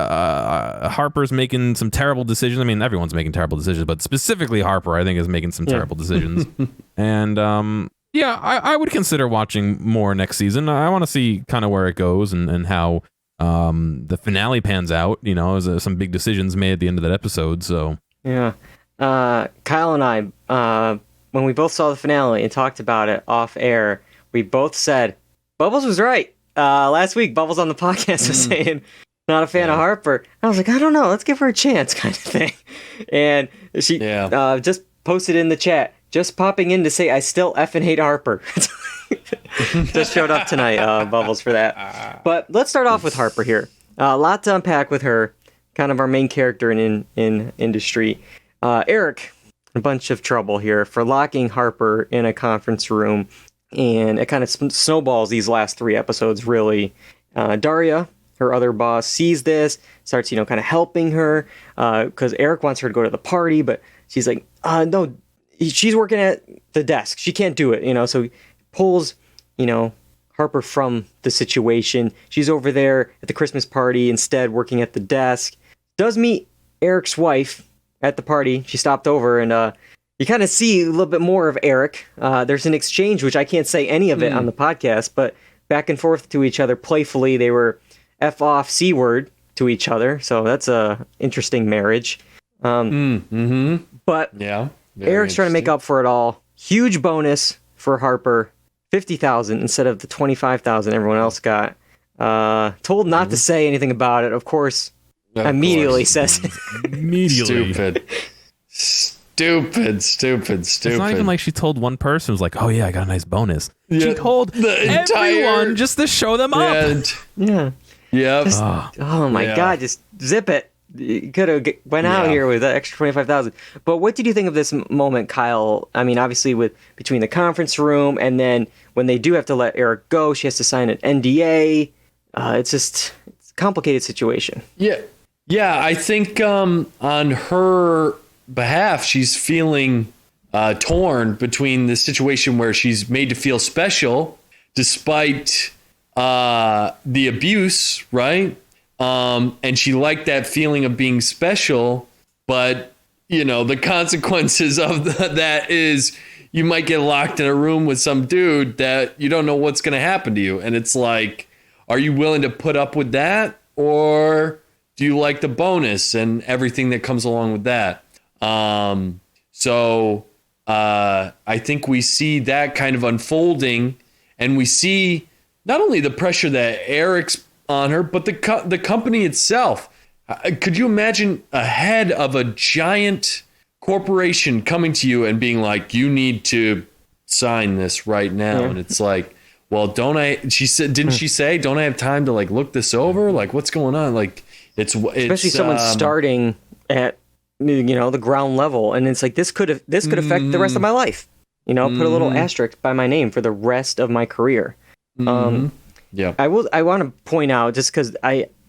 [SPEAKER 5] Harper's making some terrible decisions. I mean, everyone's making terrible decisions, but specifically Harper, I think, is making some terrible decisions. And I would consider watching more next season. I want to see kind of where it goes and how the finale pans out. As some big decisions made at the end of that episode. So
[SPEAKER 3] yeah, Kyle and I. When we both saw the finale and talked about it off air, we both said, Bubbles was right. Last week, Bubbles on the podcast was saying, not a fan of Harper. I was like, I don't know, let's give her a chance kind of thing. And she just posted in the chat, just popping in to say, I still effing hate Harper. Just showed up tonight, Bubbles, for that. But let's start off with Harper here. A lot to unpack with her, kind of our main character in Industry. Eric, a bunch of trouble here for locking Harper in a conference room, and it kind of snowballs these last 3 episodes, really. Daria, her other boss, sees this, starts, kind of helping her, because Eric wants her to go to the party, but she's like, no, she's working at the desk. She can't do it, so he pulls, Harper from the situation. She's over there at the Christmas party instead, working at the desk. Does meet Eric's wife at the party. She stopped over, and you kind of see a little bit more of Eric. There's an exchange, which I can't say any of it on the podcast, but back and forth to each other playfully. They were F off C word to each other, so that's a interesting marriage. But
[SPEAKER 4] yeah,
[SPEAKER 3] Eric's trying to make up for it all. Huge bonus for Harper, $50,000 instead of the $25,000 everyone else got. Told not to say anything about it, of course. Immediately says
[SPEAKER 4] Stupid Stupid.
[SPEAKER 5] It's not even like she told one person, was like, oh yeah, I got a nice bonus.
[SPEAKER 4] Yeah.
[SPEAKER 5] She told everyone just to show them up.
[SPEAKER 3] Yeah.
[SPEAKER 4] Yep.
[SPEAKER 3] Oh my God, just zip it. You could have went out here with that extra 25,000. But what did you think of this moment, Kyle? I mean, obviously between the conference room and then when they do have to let Eric go, she has to sign an NDA. It's a complicated situation.
[SPEAKER 4] Yeah. I think on her behalf, she's feeling torn between the situation where she's made to feel special despite the abuse, right? And she liked that feeling of being special, but the consequences of that is you might get locked in a room with some dude that you don't know what's going to happen to you. And it's like, are you willing to put up with that? Or do you like the bonus and everything that comes along with that? So I think we see that kind of unfolding, and we see not only the pressure that Eric's on her, but the company itself. Could you imagine a head of a giant corporation coming to you and being like, you need to sign this right now? Yeah. And it's like, well, didn't she say, don't I have time to look this over? Like, what's going on? Like,
[SPEAKER 3] especially someone starting at, the ground level. And it's like, this could affect the rest of my life, put a little asterisk by my name for the rest of my career.
[SPEAKER 4] Yeah.
[SPEAKER 3] I want to point out, just because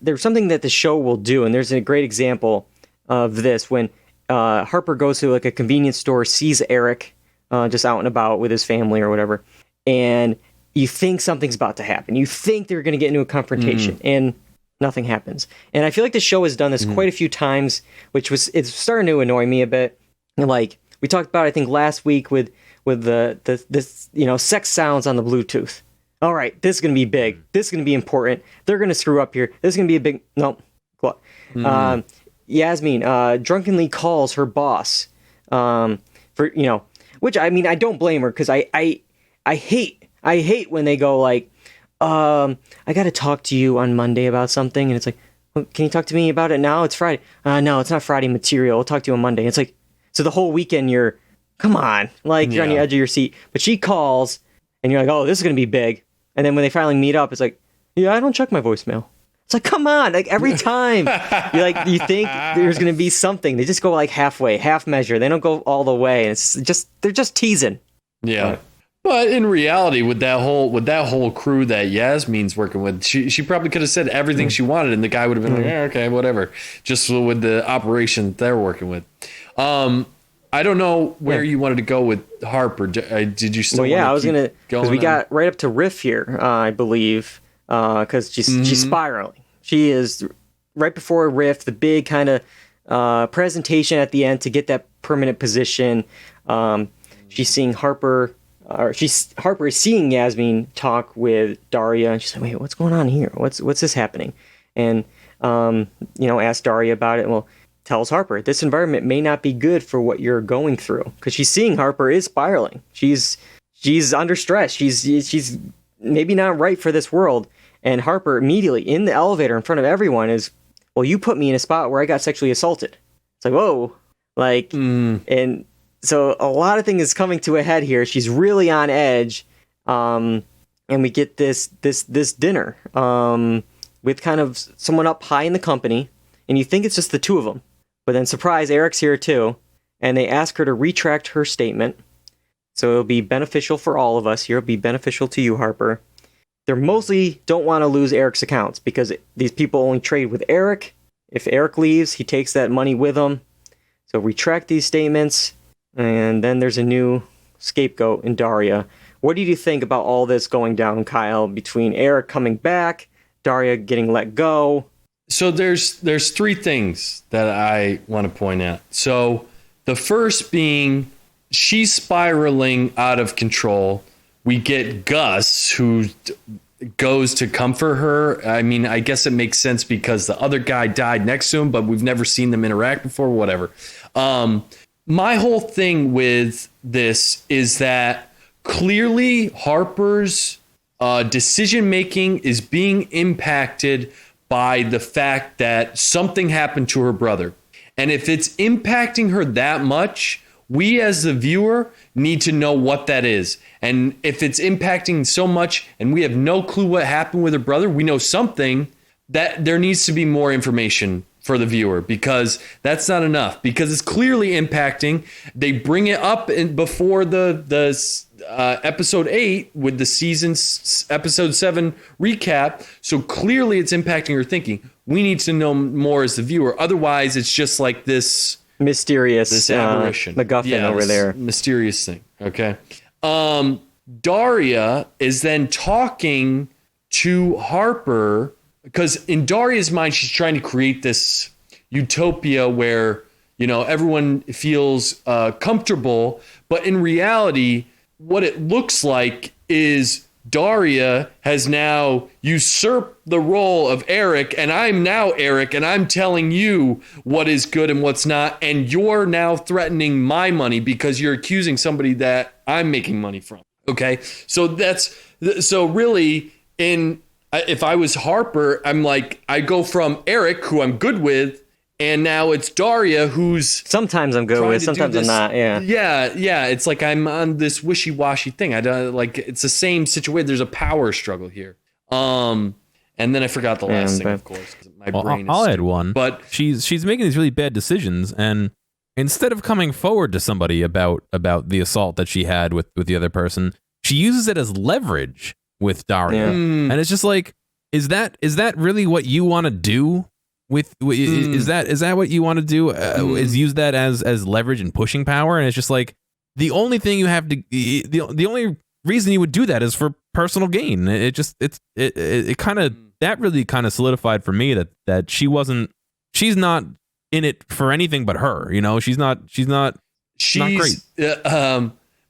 [SPEAKER 3] there's something that the show will do, and there's a great example of this when Harper goes to a convenience store, sees Eric just out and about with his family or whatever, and you think something's about to happen. You think they're going to get into a confrontation, and nothing happens. And I feel like the show has done this quite a few times, it's starting to annoy me a bit. Like we talked about, I think last week with the sex sounds on the Bluetooth. All right, this is going to be big. This is going to be important. They're going to screw up here. This is going to be a big... Nope. Yasmin drunkenly calls her boss which, I mean, I don't blame her, because I hate when they go I got to talk to you on Monday about something. And it's like, well, can you talk to me about it now? It's Friday. No, it's not Friday material. I'll talk to you on Monday. It's like, so the whole weekend come on, you're on the edge of your seat. But she calls and you're like, oh, this is going to be big. And then when they finally meet up, it's like, yeah, I don't check my voicemail. It's like, come on, every time you think there's going to be something, they just go halfway, half measure. They don't go all the way. And it's just, they're just teasing.
[SPEAKER 4] Yeah. But in reality, with that whole crew that Yasmin's working with, she probably could have said everything she wanted, and the guy would have been like, yeah, okay, whatever. Just with the operation that they're working with. I don't know where you wanted to go with Harper. Did you still?
[SPEAKER 3] Well, yeah, I was gonna, because we got right up to Riff here, I believe, because she's spiraling. She is right before Riff, the big kind of presentation at the end to get that permanent position. She's seeing Harper. Harper is seeing Yasmin talk with Daria, and she's like, "Wait, what's going on here? What's this happening?" And asks Daria about it. And well, tells Harper this environment may not be good for what you're going through, because she's seeing Harper is spiraling. She's under stress. She's maybe not right for this world. And Harper immediately in the elevator in front of everyone is, well, you put me in a spot where I got sexually assaulted. It's like, whoa, and. So a lot of things is coming to a head here. She's really on edge, and we get this dinner with kind of someone up high in the company, and you think it's just the two of them, but then surprise, Eric's here too, and they ask her to retract her statement. So it'll be beneficial for all of us here. It'll be beneficial to you, Harper. They mostly don't want to lose Eric's accounts, because these people only trade with Eric. If Eric leaves, he takes that money with him. So retract these statements. And then there's a new scapegoat in Daria. What did you think about all this going down, Kyle, between Eric coming back, Daria getting let go?
[SPEAKER 4] So there's three things that I want to point out. So the first being, she's spiraling out of control. We get Gus, who goes to comfort her. I mean, I guess it makes sense because the other guy died next to him, but we've never seen them interact before, whatever. My whole thing with this is that clearly Harper's decision-making is being impacted by the fact that something happened to her brother. And if it's impacting her that much, we as the viewer need to know what that is. And if it's impacting so much and we have no clue what happened with her brother, we know something, that there needs to be more information for the viewer, because that's not enough, because it's clearly impacting. They bring it up before the episode 8 with the season's episode 7 recap. So clearly it's impacting her thinking. We need to know more as the viewer. Otherwise, it's just like this
[SPEAKER 3] mysterious
[SPEAKER 4] aberration,
[SPEAKER 3] MacGuffin over there,
[SPEAKER 4] mysterious thing. Okay. Daria is then talking to Harper, because in Daria's mind, she's trying to create this utopia where, everyone feels comfortable. But in reality, what it looks like is Daria has now usurped the role of Eric, and I'm now Eric, and I'm telling you what is good and what's not, and you're now threatening my money because you're accusing somebody that I'm making money from. Okay, so really, if I was Harper, I'm like, I go from Eric, who I'm good with, and now it's Daria, who's
[SPEAKER 3] sometimes I'm good with, sometimes I'm not.
[SPEAKER 4] Yeah. It's like I'm on this wishy-washy thing. I don't like. It's the same situation. There's a power struggle here. And then I forgot the last thing, of course, because my brain.
[SPEAKER 5] I'll add one.
[SPEAKER 4] But
[SPEAKER 5] she's making these really bad decisions, and instead of coming forward to somebody about the assault that she had with the other person, she uses it as leverage with Daria, and it's just like, is that really what you want to do? Is that what you want to do? Is use that as leverage and pushing power? And it's just like, the only thing you have to, the only reason you would do that is for personal gain. It kind of, that really kind of solidified for me that she's not in it for anything but her. She's not great.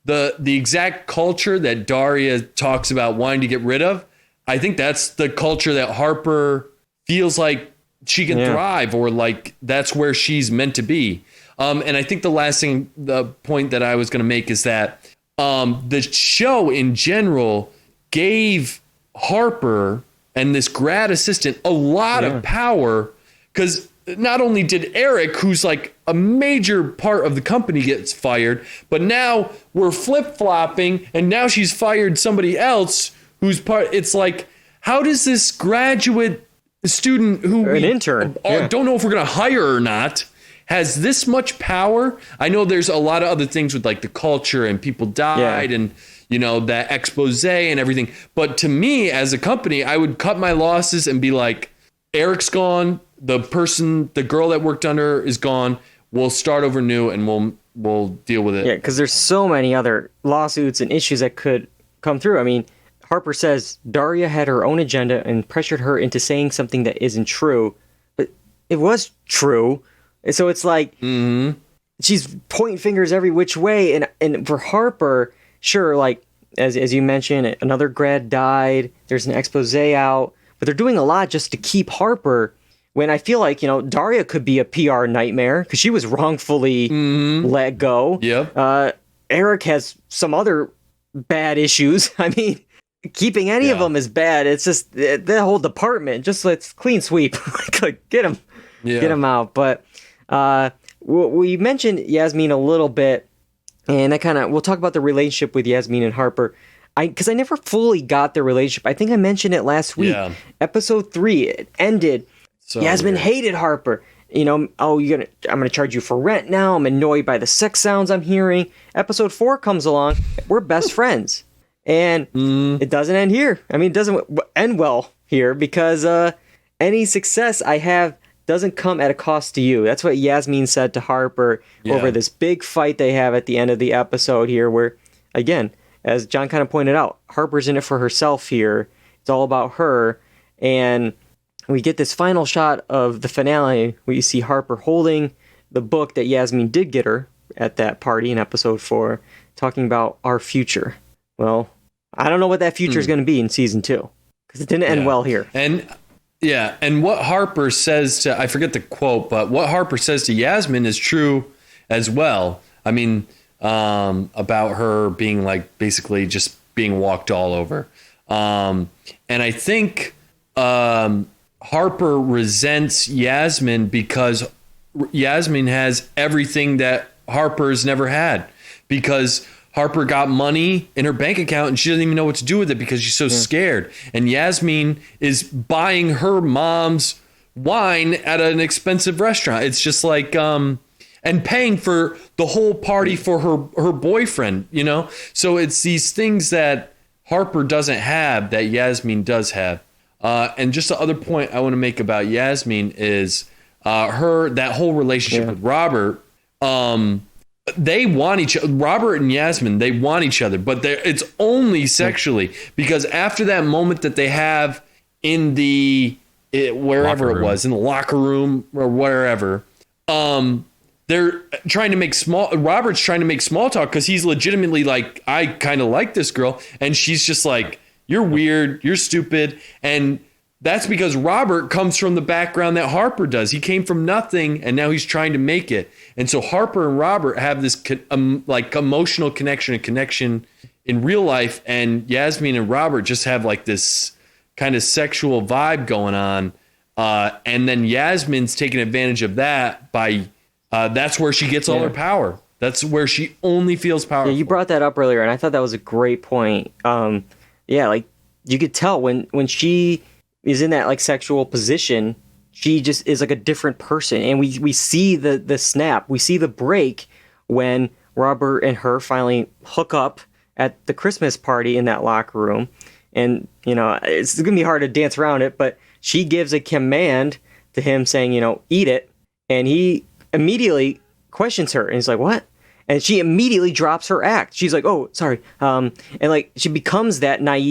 [SPEAKER 4] The exact culture that Daria talks about wanting to get rid of, I think that's the culture that Harper feels like she can thrive, or like that's where she's meant to be. And I think the point that I was going to make is that the show in general gave Harper and this grad assistant a lot of power, because not only did Eric, who's like a major part of the company, gets fired, but now we're flip-flopping, and now she's fired somebody else who's part. It's like, how does this graduate student who
[SPEAKER 3] an intern
[SPEAKER 4] don't know if we're going to hire or not has this much power? I know there's a lot of other things with like the culture and people died and that expose and everything, but to me as a company, I would cut my losses and be like, Eric's gone, the girl that worked under is gone, we'll start over new and we'll deal with it.
[SPEAKER 3] Because there's so many other lawsuits and issues that could come through. I mean, Harper says Daria had her own agenda and pressured her into saying something that isn't true, but it was true. And so it's like she's pointing fingers every which way. And for Harper, sure, like as you mentioned, another grad died. There's an expose out, but they're doing a lot just to keep Harper. When I feel like, Daria could be a PR nightmare because she was wrongfully let go.
[SPEAKER 4] Yep.
[SPEAKER 3] Eric has some other bad issues. I mean, keeping any of them is bad. It's just the whole department. Just let's clean sweep. Get him out. But we mentioned Yasmin a little bit, and we'll talk about the relationship with Yasmin and Harper. Because I never fully got the relationship. I think I mentioned it last week. Yeah. Episode 3, it ended. So Yasmin hated Harper. I'm gonna charge you for rent now. I'm annoyed by the sex sounds I'm hearing. Episode 4 comes along. We're best friends. And it doesn't end here. I mean, it doesn't end well here, because any success I have doesn't come at a cost to you. That's what Yasmin said to Harper over this big fight they have at the end of the episode here, where, again, as John kind of pointed out, Harper's in it for herself here. It's all about her. And we get this final shot of the finale where you see Harper holding the book that Yasmin did get her at that party in episode 4, talking about our future. Well, I don't know what that future is going to be in season 2, because it didn't end well here.
[SPEAKER 4] And what Harper says to, I forget the quote, but what Harper says to Yasmin is true as well. I mean, about her being like basically just being walked all over. And I think Harper resents Yasmin because Yasmin has everything that Harper's never had, because Harper got money in her bank account and she doesn't even know what to do with it because she's so scared. And Yasmin is buying her mom's wine at an expensive restaurant. It's just like, and paying for the whole party for her boyfriend, you know? So it's these things that Harper doesn't have that Yasmin does have. And just the other point I want to make about Yasmin is that whole relationship with Robert. They want each other. Robert and Yasmin, they want each other, but it's only sexually, because after that moment that they have in wherever it was, in the locker room or wherever, they're trying to make Robert's trying to make small talk because he's legitimately like, I kind of like this girl. And she's just like, you're weird, you're stupid. And that's because Robert comes from the background that Harper does. He came from nothing, and now he's trying to make it. And so Harper and Robert have this like emotional connection in real life, and Yasmin and Robert just have like this kind of sexual vibe going on. And then Yasmin's taking advantage of that by that's where she gets all her power. That's where she only feels powerful.
[SPEAKER 3] Yeah, you brought that up earlier, and I thought that was a great point. Like you could tell when she is in that like sexual position, she just is like a different person. And we see the snap, we see the break when Robert and her finally hook up at the Christmas party in that locker room. And, you know, it's going to be hard to dance around it, but she gives a command to him saying, you know, eat it. And he immediately questions her and he's like, what? And she immediately drops her act. She's like, oh, sorry. And like she becomes that not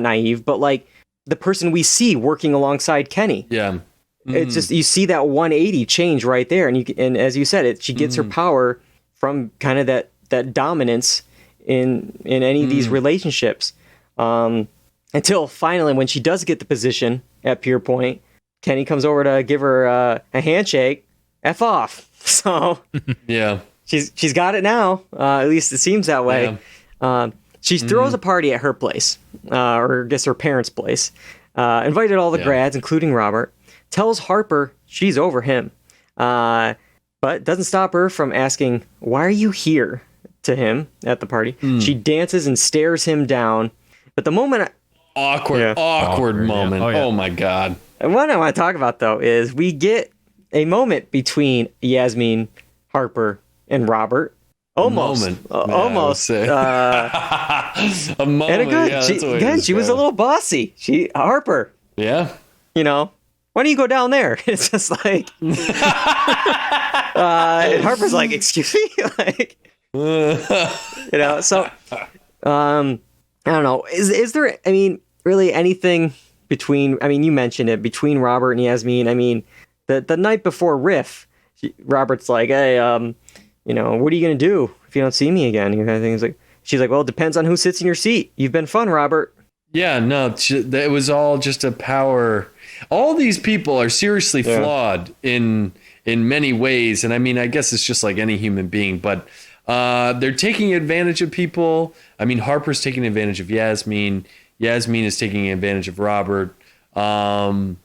[SPEAKER 3] naive, but like the person we see working alongside Kenny.
[SPEAKER 4] Yeah. Mm-hmm.
[SPEAKER 3] It's just, you see that 180 change right there. And as you said, she gets her power from kind of that dominance in any of these relationships. Until finally, when she does get the position at Pier Point, Kenny comes over to give her a handshake. F off. So
[SPEAKER 4] yeah,
[SPEAKER 3] she's got it now. At least it seems that way. Yeah. She throws a party at her place, or I guess her parents' place. Invited all the grads, including Robert. Tells Harper she's over him, but doesn't stop her from asking, "Why are you here?" to him at the party. She dances and stares him down. But the moment
[SPEAKER 4] awkward moment.
[SPEAKER 5] Yeah.
[SPEAKER 4] Oh my God.
[SPEAKER 3] And what I want to talk about though is we get a moment between Yasmin, Harper, and Robert. Almost.
[SPEAKER 4] A moment.
[SPEAKER 3] And she was a little bossy. Harper.
[SPEAKER 4] Yeah.
[SPEAKER 3] You know, why don't you go down there? It's just like Harper's like, excuse me, like, you know. So, I don't know. Is there? I mean, really anything between? I mean, you mentioned it between Robert and Yasmin. I mean, the night before Riff, Robert's like, hey, you know, what are you gonna do if you don't see me again? You kind of thing. Like, she's like, well, it depends on who sits in your seat. You've been fun, Robert.
[SPEAKER 4] Yeah, no, it was all just a power. All these people are seriously flawed in many ways, and I mean, I guess it's just like any human being, but they're taking advantage of people. I mean, Harper's taking advantage of Yasmin. Yasmin is taking advantage of Robert. And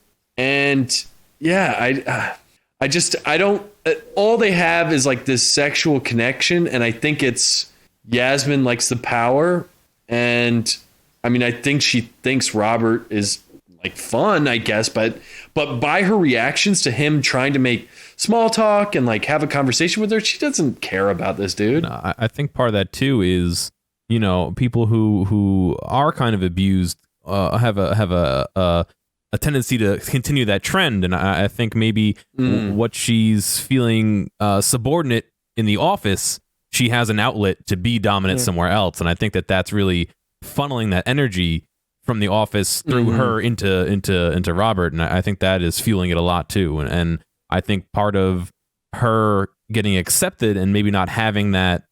[SPEAKER 4] yeah, I don't. All they have is like this sexual connection, and I think it's Yasmin likes the power, and I mean, I think she thinks Robert is like fun, I guess, but by her reactions to him trying to make small talk and like have a conversation with her, she doesn't care about this dude.
[SPEAKER 5] No, I think part of that too is, you know, people who are kind of abused have a tendency to continue that trend, and I think maybe what she's feeling subordinate in the office, she has an outlet to be dominant somewhere else, and I think that's really funneling that energy from the office through her into Robert, and I think that is fueling it a lot too. And I think part of her getting accepted and maybe not having that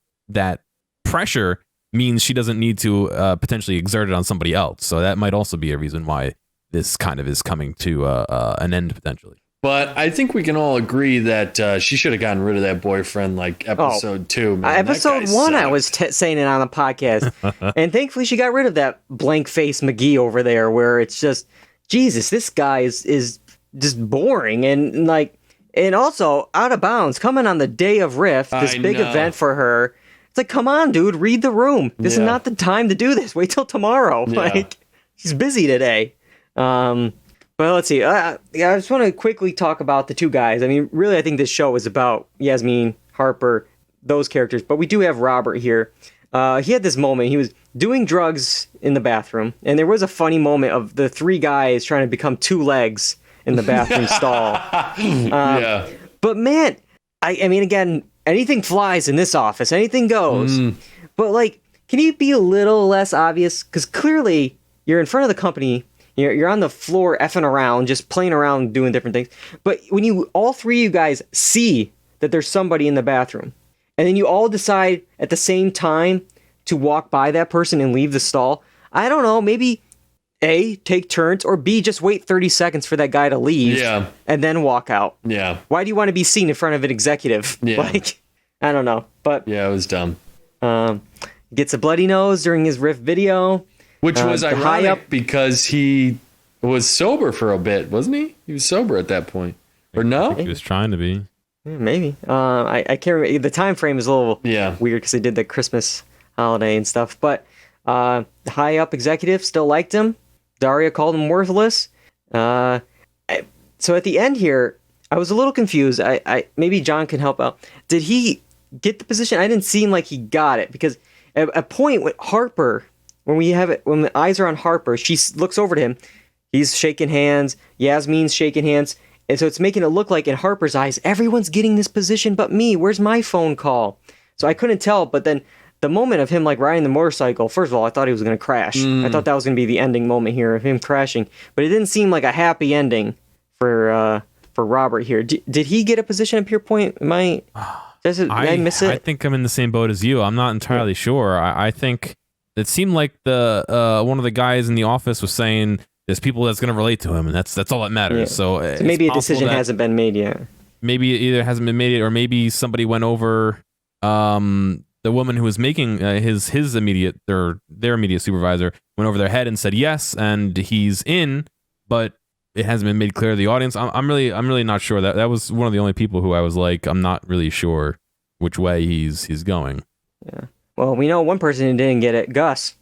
[SPEAKER 5] pressure means she doesn't need to potentially exert it on somebody else. So that might also be a reason why this kind of is coming to an end potentially.
[SPEAKER 4] But I think we can all agree that she should have gotten rid of that boyfriend like episode 2. Man.
[SPEAKER 3] Episode 1, I was saying it on the podcast. And thankfully she got rid of that blank face McGee over there where it's just, Jesus, this guy is just boring. And like, And also, Out of Bounds, coming on the day of Rift, this big event for her. It's like, come on, dude, read the room. This is not the time to do this. Wait till tomorrow.
[SPEAKER 4] Yeah.
[SPEAKER 3] Like, she's busy today. But let's see. I just want to quickly talk about the two guys. I mean, really, I think this show is about Yasmin, Harper, those characters. But we do have Robert here. He had this moment. He was doing drugs in the bathroom, and there was a funny moment of the three guys trying to become two legs in the bathroom stall. But man, I mean, again, anything flies in this office. Anything goes. But like, can you be a little less obvious? Because clearly, you're in front of the company. You're on the floor effing around, just playing around, doing different things. But when all three of you guys see that there's somebody in the bathroom, and then you all decide at the same time to walk by that person and leave the stall, I don't know, maybe A, take turns, or B, just wait 30 seconds for that guy to leave and then walk out.
[SPEAKER 4] Yeah.
[SPEAKER 3] Why do you want to be seen in front of an executive?
[SPEAKER 4] Yeah.
[SPEAKER 3] Like, I don't know. But
[SPEAKER 4] yeah, it was dumb.
[SPEAKER 3] Gets a bloody nose during his Rift video.
[SPEAKER 4] Which was ironic because he was sober for a bit, wasn't he? He was sober at that point. Or no?
[SPEAKER 5] He was trying to be.
[SPEAKER 3] Yeah, maybe. I can't remember. The time frame is a little weird because they did the Christmas holiday and stuff. But the high up executive still liked him. Daria called him worthless. So at the end here, I was a little confused. I maybe John can help out. Did he get the position? I didn't seem like he got it because at a point with Harper, when the eyes are on Harper, she looks over to him. He's shaking hands. Yasmin's shaking hands. And so it's making it look like in Harper's eyes, everyone's getting this position but me. Where's my phone call? So I couldn't tell. But then the moment of him like riding the motorcycle, first of all, I thought he was going to crash. I thought that was going to be the ending moment here of him crashing. But it didn't seem like a happy ending for Robert here. Did he get a position up here point? Did I miss it?
[SPEAKER 5] I think I'm in the same boat as you. I'm not entirely sure. I think it seemed like the one of the guys in the office was saying there's people that's going to relate to him, and that's all that matters. Yeah. So
[SPEAKER 3] maybe a decision hasn't been made yet.
[SPEAKER 5] Maybe it either hasn't been made yet, or maybe somebody went over the woman who was making his immediate their immediate supervisor went over their head and said yes, and he's in, but it hasn't been made clear to the audience. I'm really not sure. That was one of the only people who I was like, I'm not really sure which way he's going.
[SPEAKER 3] Yeah. Well, we know one person who didn't get it, Gus.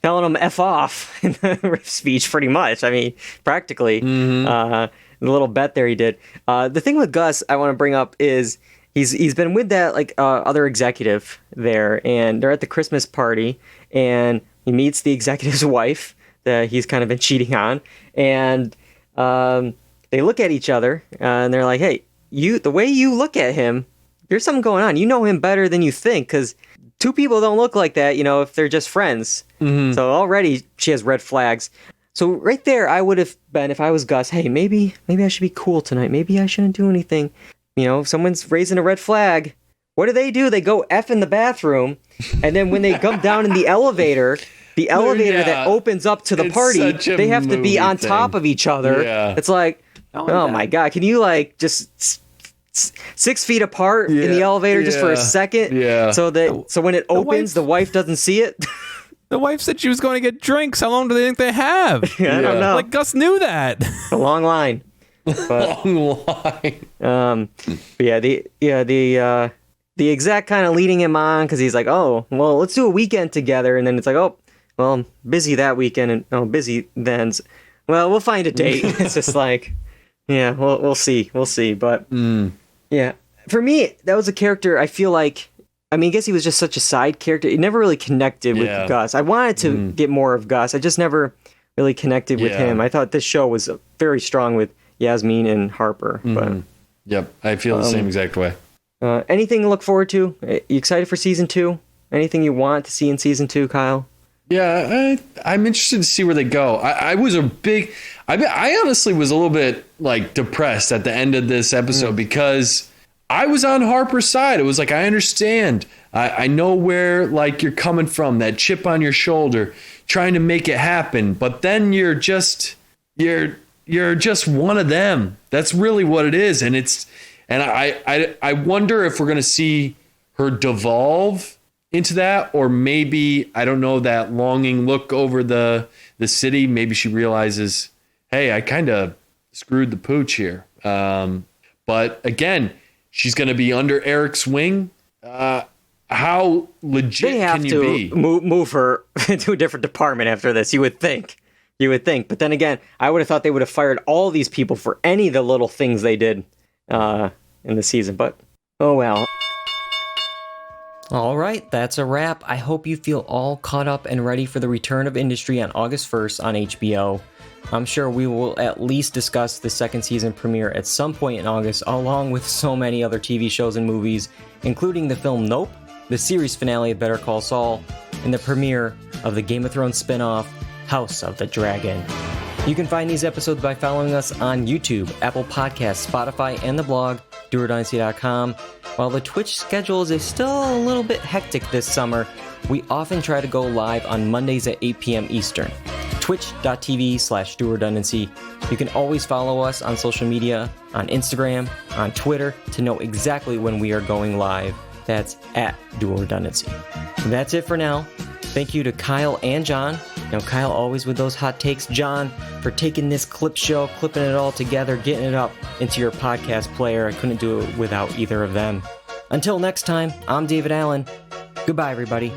[SPEAKER 3] Telling him F off in the speech, pretty much. I mean, practically. The little bet there he did. The thing with Gus I want to bring up is he's been with that other executive there, and they're at the Christmas party, and he meets the executive's wife that he's kind of been cheating on, and they look at each other, and they're like, hey, the way you look at him, there's something going on. You know him better than you think, because two people don't look like that, if they're just friends. So already she has red flags. So right there, I would have been, if I was Gus, hey, maybe I should be cool tonight. Maybe I shouldn't do anything. If someone's raising a red flag, what do? They go F in the bathroom, and then when they come down in the elevator that opens up to the party, they have to be on top of each other. Yeah. It's like, oh my God, can you just 6 feet apart in the elevator just for a second?
[SPEAKER 4] Yeah.
[SPEAKER 3] So when it opens, the wife doesn't see it.
[SPEAKER 5] The wife said she was going to get drinks. How long do they think they have?
[SPEAKER 3] I don't know.
[SPEAKER 5] Like Gus knew that.
[SPEAKER 3] A long line.
[SPEAKER 4] But, long line.
[SPEAKER 3] The exec kind of leading him on because he's like, oh, well, let's do a weekend together. And then it's like, oh, well, I'm busy that weekend and busy then. Well, we'll find a date. It's just like, yeah, we'll see. But yeah, for me, that was a character I feel like, I guess he was just such a side character. He never really connected with Gus. I wanted to get more of Gus. I just never really connected with him. I thought this show was very strong with Yasmin and Harper. But
[SPEAKER 4] yep, I feel the same exact way.
[SPEAKER 3] Anything to look forward to? You excited for season 2? Anything you want to see in season 2, Kyle?
[SPEAKER 4] Yeah, I'm interested to see where they go. I honestly was a little bit depressed at the end of this episode because I was on Harper's side. It was like, I understand. I know where you're coming from, that chip on your shoulder, trying to make it happen. But then you're just one of them. That's really what it is. And I wonder if we're going to see her devolve into that, or maybe, I don't know, that longing look over the city. Maybe she realizes, hey, I kind of screwed the pooch here. But again, she's going to be under Eric's wing. How legit
[SPEAKER 3] They have
[SPEAKER 4] can you be?
[SPEAKER 3] to move her to a different department after this, you would think. But then again, I would have thought they would have fired all these people for any of the little things they did in the season. But, oh well. All right, that's a wrap. I hope you feel all caught up and ready for the return of Industry on August 1st on HBO. I'm sure we will at least discuss the second season premiere at some point in August, along with so many other TV shows and movies, including the film Nope, the series finale of Better Call Saul, and the premiere of the Game of Thrones spin-off, House of the Dragon. You can find these episodes by following us on YouTube, Apple Podcasts, Spotify, and the blog, DualRedundancy.com. While the Twitch schedules is still a little bit hectic this summer, we often try to go live on Mondays at 8 p.m. Eastern. Twitch.tv/DualRedundancy. You can always follow us on social media, on Instagram, on Twitter, to know exactly when we are going live. That's at Dual Redundancy. And that's it for now. Thank you to Kyle and John. Kyle always with those hot takes. John, for taking this clip show, clipping it all together, getting it up into your podcast player. I couldn't do it without either of them. Until next time, I'm David Allen. Goodbye, everybody.